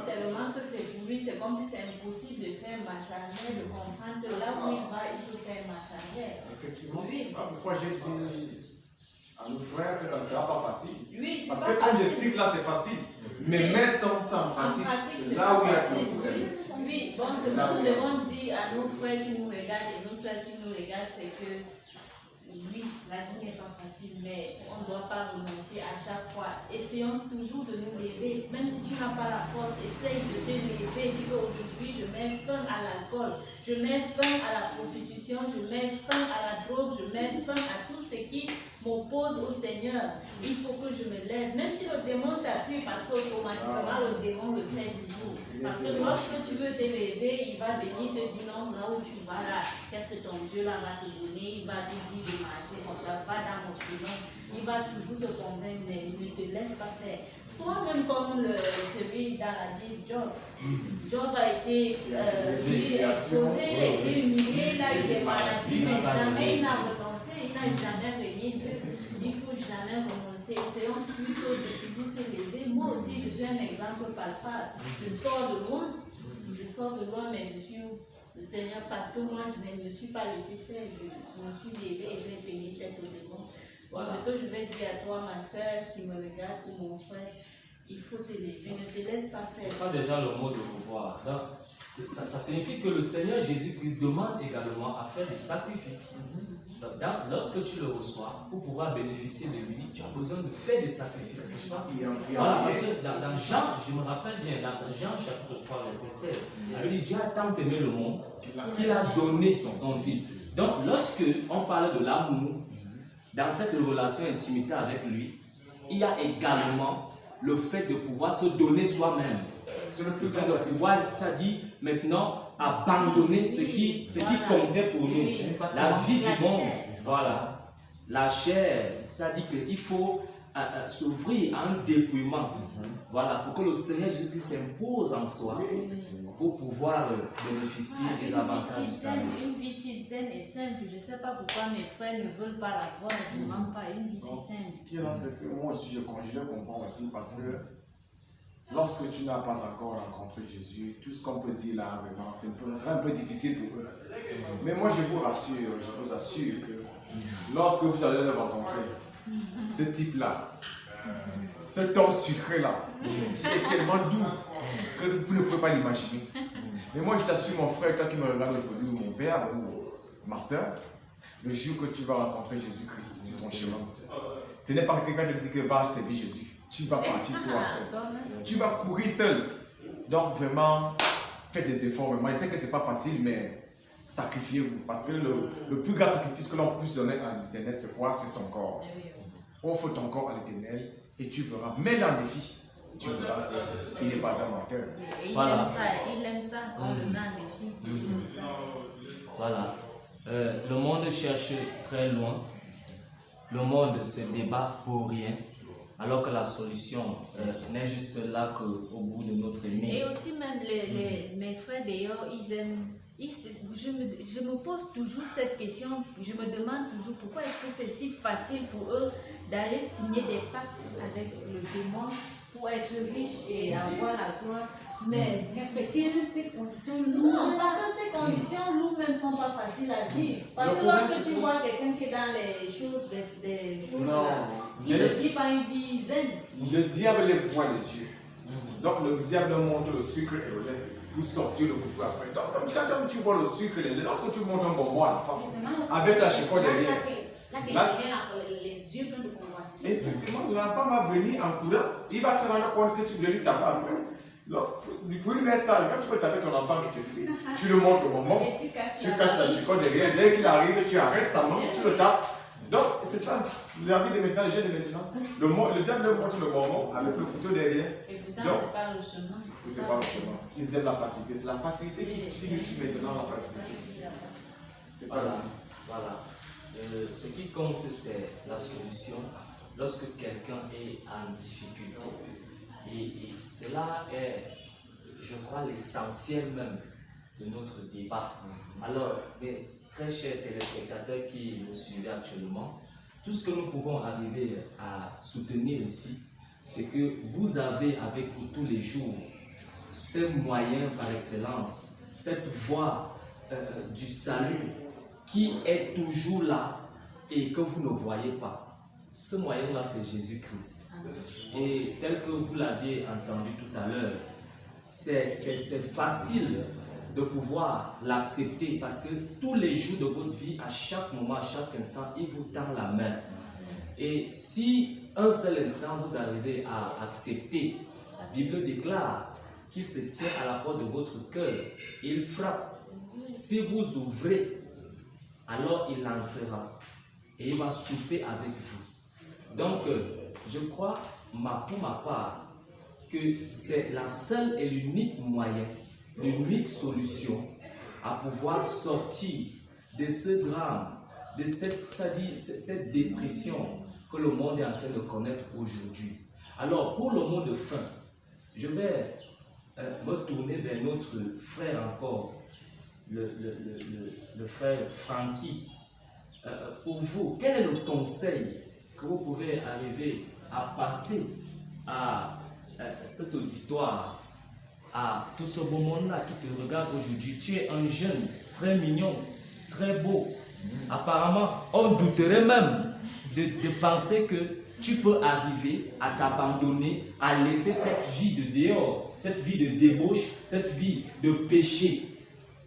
tellement que c'est pour lui, c'est comme si c'est impossible de faire marche arrière, de comprendre que là où il va, il peut faire marche arrière.
Effectivement,
Oui.
c'est pourquoi j'ai dit à nos frères que ça ne sera pas facile.
Oui, c'est
Parce
pas
que comme
facile.
j'explique là, c'est facile. Mais mettre ça en pratique, c'est là où il y a le problème.
Oui, bon, ce que nous devons dire à nos frères qui nous regardent et nos soeurs qui nous regardent, c'est que oui, la vie n'est pas facile, mais on ne doit pas renoncer à chaque fois. Essayons toujours de nous lever. Même si tu n'as pas la force, essaye de te lever. Dis qu'aujourd'hui, je mets fin à l'alcool, je mets fin à la prostitution, je mets fin à la drogue, je mets fin à tout ce qui m'oppose au Seigneur. Il faut que je me lève. Même si le démon t'appuie, parce qu'automatiquement, le démon le fait toujours. Parce que lorsque tu veux te lever, il va venir te dire non, là où tu vas là, qu'est-ce que ton Dieu là va te donner, il va te dire de marcher, on va dans mon chemin. Il va toujours te convaincre, mais il ne te laisse pas faire. Soit même comme celui dans la vie de Job. Job a été exposé, il a été humilié, là il est maladie, mais jamais il n'a renoncé, il n'a jamais rien fait. Il ne faut jamais renoncer. Essayons plutôt de toujours se lever. Moi aussi, je suis un exemple palpable. Je sors de loin, mais je suis le Seigneur parce que moi, je ne me suis pas laissé faire. Je me suis levée et j'ai tenu tête au devant. Voilà. Ce que je vais dire à toi, ma soeur qui me regarde, ou mon frère, il faut te lever, ne te laisse pas faire.
C'est pas déjà le mot de pouvoir. Donc, ça signifie que le Seigneur Jésus-Christ demande également à faire des sacrifices. Donc, lorsque tu le reçois, pour pouvoir bénéficier de lui, tu as besoin de faire des sacrifices. C'est ça? Voilà, parce que dans Jean, je me rappelle bien, dans Jean chapitre 3, verset 16, il dit Dieu a tant aimé le monde qu'il a donné son Fils. Donc, lorsque on parle de l'amour, dans cette relation intimité avec lui, il y a également le fait de pouvoir se donner soi-même. Le fait de pouvoir, c'est-à-dire maintenant abandonner ce qui comptait pour nous. La vie du monde, voilà. La chair, c'est-à-dire qu'il faut s'ouvrir à un dépouillement. Voilà, pour que le Seigneur Jésus-Christ s'impose en soi pour pouvoir bénéficier des avantages du salut.
Une vie si saine et simple, je ne sais pas pourquoi mes frères ne veulent pas la voir, je ne demande pas une vie si simple.
Ce qui est là, c'est que moi aussi, je comprends aussi parce que lorsque tu n'as pas encore rencontré Jésus, tout ce qu'on peut dire là, vraiment, ce sera un peu difficile pour eux. Mais moi, je vous assure que lorsque vous allez le rencontrer, ce type-là, cet homme sucré-là, est tellement doux que vous ne pouvez pas l'imaginer. Mais moi, je t'assure, mon frère, toi qui me regardes aujourd'hui, ou mon père, ou ma soeur, le jour que tu vas rencontrer Jésus-Christ sur ton chemin, ce n'est pas quelqu'un qui te dit que va servir Jésus. Tu vas partir toi seul. Tu vas courir seul. Donc vraiment, faites des efforts. Vraiment. Je sais que ce n'est pas facile, mais sacrifiez-vous. Parce que le plus grand sacrifice que l'on puisse donner à l'Éternel, c'est quoi? C'est son corps. Offre ton corps à l'Éternel et tu verras. Mets-le en défi. Tu verras. Il n'est pas un menteur.
Et
Voilà.
il aime ça quand on le met en défi. Il aime ça.
Voilà. Le monde cherche très loin. Le monde se débat pour rien. Alors que la solution n'est juste là qu'au bout de notre ligne.
Et aussi même mes frères d'ailleurs, ils aiment. Je me pose toujours cette question, je me demande toujours pourquoi est-ce que c'est si facile pour eux d'aller signer des pactes avec le démon pour être riche et avoir la gloire. Mais difficile,
ces conditions
non,
lourdes.
parce que ces conditions lourdes même ne sont pas faciles à vivre. Parce que lorsque tu vois quelqu'un qui est dans les choses, des choses
Non.
là, il ne vit pas une vie zen.
Le diable les voit les yeux. Donc le diable montre le sucre et le lait pour sortir le couteau après. Donc quand tu vois le sucre et le lait, lorsque tu montres un bonbon à la femme, avec la chiffon derrière,
Les yeux pleins de convoitise.
effectivement, l'enfant va venir en courant, il va se rendre compte que tu voulais lui taper après. Donc, pour lui mettre ça, quand tu peux taper ton enfant qui te fuit, tu le montres au bonbon,
Et tu caches
la chiffon derrière, dès qu'il arrive, tu arrêtes sa main, tu le tapes. Donc, c'est ça, la vie de maintenant, les jeunes de maintenant. Le diable montre le bonbon avec le couteau derrière.
Et pourtant,
Donc,
c'est pas le chemin.
c'est pas le chemin. Ils aiment la facilité. C'est la facilité qui tue maintenant la facilité. C'est pas
Voilà.
la vie.
Voilà. Ce qui compte, c'est la solution lorsque quelqu'un est en difficulté. Et cela est, je crois, l'essentiel même de notre débat. Alors, mes très chers téléspectateurs qui nous suivent actuellement, tout ce que nous pouvons arriver à soutenir ici, c'est que vous avez avec vous tous les jours ce moyen par excellence, cette voie du salut qui est toujours là et que vous ne voyez pas. Ce moyen-là, c'est Jésus-Christ. Et tel que vous l'aviez entendu tout à l'heure, c'est facile de pouvoir l'accepter parce que tous les jours de votre vie, à chaque moment, à chaque instant, il vous tend la main. Et si un seul instant vous arrivez à accepter, la Bible déclare qu'il se tient à la porte de votre cœur et il frappe. Si vous ouvrez, alors il entrera et il va souper avec vous. Donc, je crois, pour ma part, que c'est la seule et l'unique moyen, l'unique solution à pouvoir sortir de ce drame, de cette dépression que le monde est en train de connaître aujourd'hui. Alors, pour le mot de fin, je vais me tourner vers notre frère encore, le frère Francky. Pour vous, quel est le conseil que vous pouvez arriver à passer à cet auditoire, à tout ce beau monde-là qui te regarde aujourd'hui? Tu es un jeune très mignon, très beau. Apparemment, on douterait même de penser que tu peux arriver à t'abandonner, à laisser cette vie de dehors, cette vie de débauche, cette vie de péché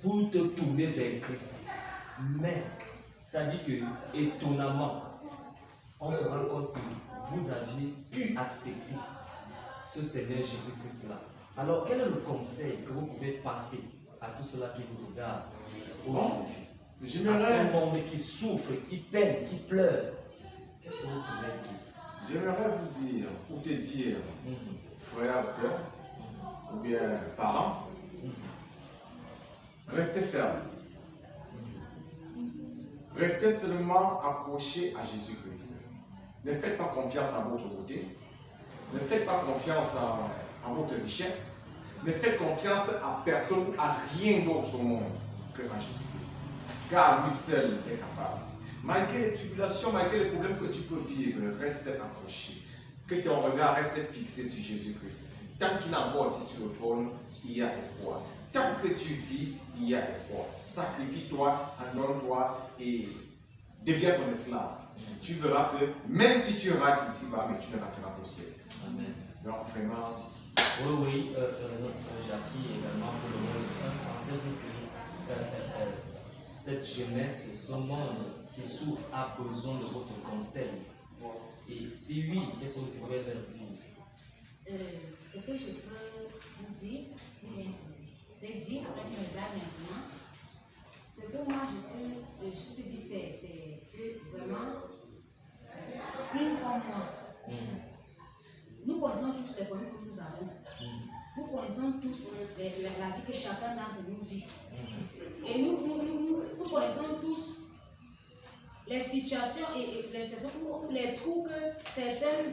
pour te tourner vers Christ. Mais, ça dit que, étonnamment, on se rend compte que vous aviez pu accepter ce Seigneur Jésus-Christ-là. Alors, quel est le conseil que vous pouvez passer à tous ceux-là qui vous regardent aujourd'hui? À ce monde qui souffre, qui peine, qui pleure, qu'est-ce que vous pouvez dire?
J'aimerais vous dire, ou te dire, frères, sœurs, ou bien parents, restez fermes. Restez seulement accrochés à Jésus-Christ. Ne faites pas confiance à votre beauté. Ne faites pas confiance à votre richesse. Ne faites confiance à personne ou à rien d'autre au monde que à Jésus-Christ. Car lui seul est capable. Malgré les tribulations, malgré les problèmes que tu peux vivre, reste accroché. Que ton regard reste fixé sur Jésus-Christ. Tant qu'il est encore aussi sur le trône, il y a espoir. Tant que tu vis, il y a espoir. Sacrifie-toi, adonne-toi et deviens son esclave. Tu verras que même si tu rates ici-bas, mais tu ne rateras pas au ciel.
Amen.
Donc vraiment.
Oui, notre sœur Jackie également pour le monde de fin, pensez-vous que cette jeunesse, ce monde qui souffre a besoin de votre conseil? Et si oui, qu'est-ce que vous pouvez leur dire?
Ce que je peux vous dire, te dire après que je regarde maintenant, ce que moi je peux te dire, c'est que vraiment, une comme moi, nous connaissons tous les problèmes que nous avons. Nous connaissons tous la vie que chacun d'entre nous vit. Et nous connaissons tous les situations et les situations où les trous que certaines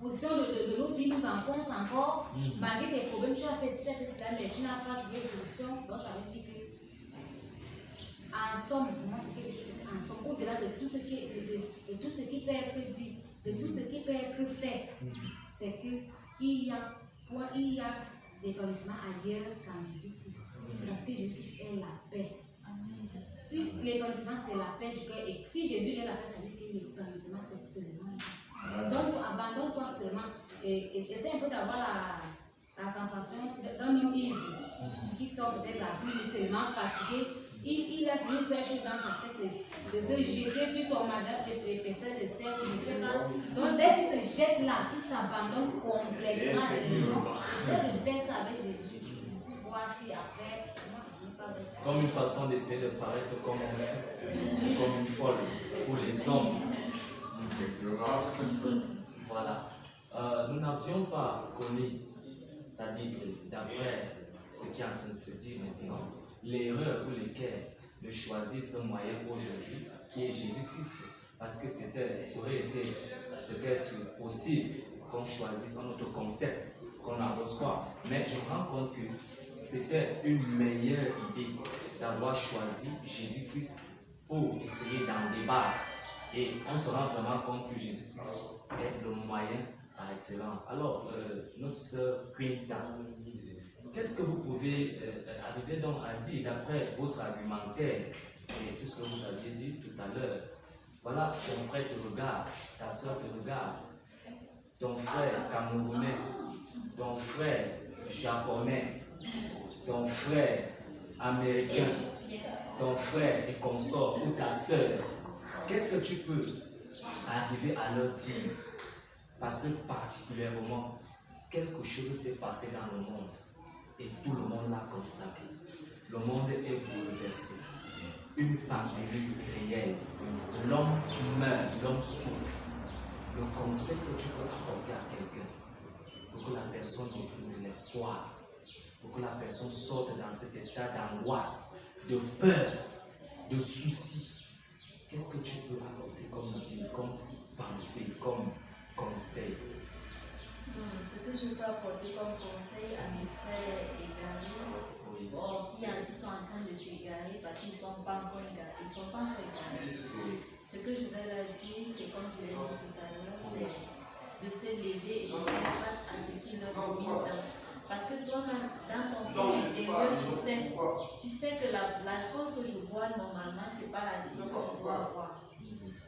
positions de nos vies nous enfoncent encore. Malgré tes problèmes, tu as fait cela, mais tu n'as pas trouvé de solution. Donc ça veut dire que, en somme, pour moi, c'est en somme, au-delà de tout ce qui peut être dit, de tout ce qui peut être fait, c'est qu'il y a des épanouissements ailleurs qu'en Jésus-Christ. Parce que Jésus est la paix. Si l'épanouissement c'est la paix du cœur, et si Jésus est la paix, ça veut dire que l'épanouissement c'est seulement. Donc abandonne-toi seulement et essaie un peu d'avoir la sensation d'un homme ivre qui sort peut-être la pluie, tellement fatigué. Il laisse une seule chose dans sa tête, de se jeter sur son madame l'épaisseur de sel, je ne sais pas. Donc dès qu'il se jette là, il s'abandonne complètement à l'élément. Essaie de faire ça avec Jésus pour voir si après,
comme une façon d'essayer de paraître comme un fou, comme une folle pour les hommes. Voilà. Nous n'avions pas connu, c'est-à-dire que d'après ce qui est en train de se dire maintenant, l'erreur pour laquelle de choisir ce moyen aujourd'hui, qui est Jésus-Christ, parce que ça aurait été peut-être possible qu'on choisisse un autre concept, qu'on en reçoit. Mais je me rends compte que c'était une meilleure idée d'avoir choisi Jésus-Christ pour essayer d'en débattre. Et on se rend vraiment compte que Jésus-Christ est le moyen par excellence. Alors, notre sœur Quinta, qu'est-ce que vous pouvez arriver donc à dire d'après votre argumentaire et tout ce que vous aviez dit tout à l'heure? Voilà, ton frère te regarde, ta soeur te regarde, ton frère camerounais, ton frère japonais, ton frère américain, ton frère et consort ou ta soeur. Qu'est-ce que tu peux arriver à leur dire? Parce que particulièrement, quelque chose s'est passé dans le monde. Et tout le monde l'a constaté. Le monde est bouleversé. Une pandémie réelle. L'homme meurt, l'homme souffre. Le conseil que tu peux apporter à quelqu'un pour que la personne retrouve l'espoir, pour que la personne sorte dans cet état d'angoisse, de peur, de soucis, qu'est-ce que tu peux apporter comme pensée, comme conseil?
Ce que je peux apporter comme conseil à mes frères égarés, qui sont en train de s'égarer parce qu'ils ne sont pas encore égarés. Ce que je vais leur dire, c'est comme je l'ai dit tout à l'heure, c'est de se lever et de faire face à ce qui leur domine. Parce que toi, dans ton fond intérieur, tu sais que l'alcool que je bois normalement, ce n'est pas la vie que je dois boire.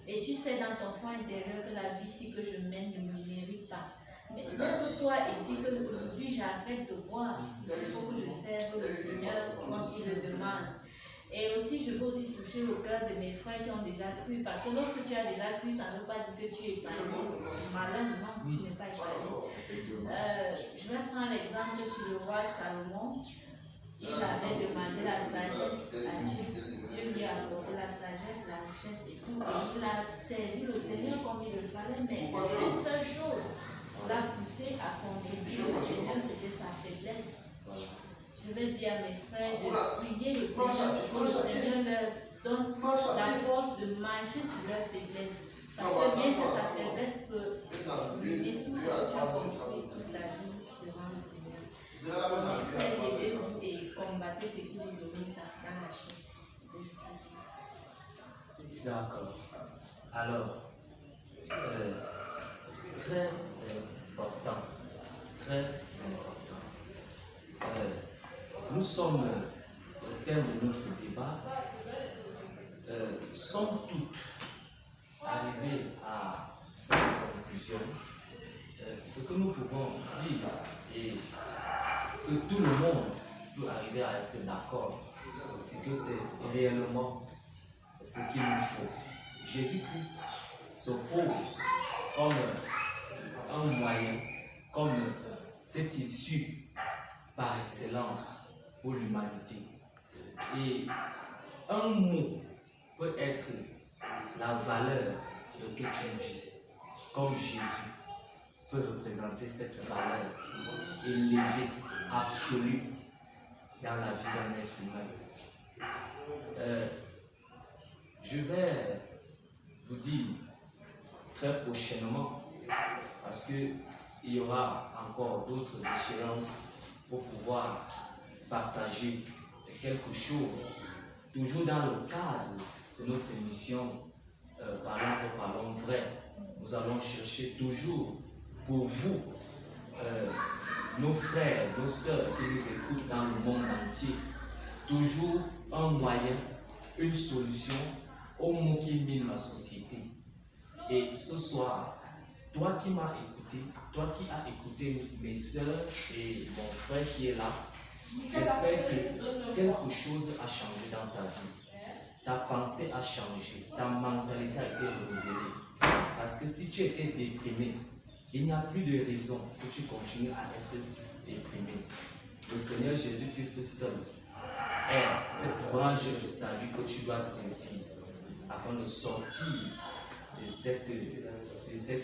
Et tu sais dans ton fond intérieur que la vie ici que je mène ne me mérite pas. Mais lève-toi et dis que aujourd'hui j'arrête de boire. Il faut que je serve le Seigneur quand il le demande. Et aussi, je veux aussi toucher le cœur de mes frères qui ont déjà cru. Parce que lorsque tu as déjà cru, ça ne veut pas dire que tu es épargné. Malin, non, tu n'es pas épargné. Je vais prendre l'exemple sur le roi Salomon. Il avait demandé la sagesse à Dieu. Dieu lui a accordé la sagesse, la richesse et tout. Et il a servi le Seigneur comme il le fallait. Mais une seule chose l'a poussé à contredire le Seigneur, c'était sa faiblesse. Je vais dire à mes frères de prier le Seigneur pour que le Seigneur leur donne la force de marcher sur leur faiblesse. Parce que bien que ta faiblesse peut ruiner tout ce que tu as construit toute ta vie devant le Seigneur. Donc, levez-vous et combattez ce qui vous domine dans la chair.
D'accord. Alors, très important. Très important. Nous sommes au thème de notre débat. Sommes toutes arrivées à cette conclusion. Ce que nous pouvons dire et que tout le monde peut arriver à être d'accord, c'est que c'est réellement ce qu'il nous faut. Jésus-Christ s'oppose comme un moyen, comme cette issue par excellence pour l'humanité. Et un mot peut être la valeur de toute une vie, comme Jésus peut représenter cette valeur élevée, absolue dans la vie d'un être humain. Je vais vous dire très prochainement, parce qu'il y aura encore d'autres échéances pour pouvoir partager quelque chose, toujours dans le cadre de notre émission Parlons vrai. Nous allons chercher toujours pour vous, nos frères, nos sœurs qui nous écoutent dans le monde entier, toujours un moyen, une solution aux maux qui minent la société. Et ce soir, toi qui m'as écouté, toi qui as écouté mes sœurs et mon frère qui est là, j'espère que quelque chose a changé dans ta vie. Ta pensée a changé, ta mentalité a été renouvelée. Parce que si tu étais déprimé, il n'y a plus de raison que tu continues à être déprimé. Le Seigneur Jésus-Christ seul est cette branche de salut que tu dois saisir afin de sortir de cet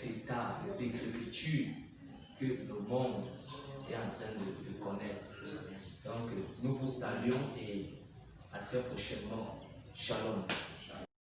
état de décrépitude que le monde est en train de connaître. Donc, nous vous saluons et à très prochainement. Shalom.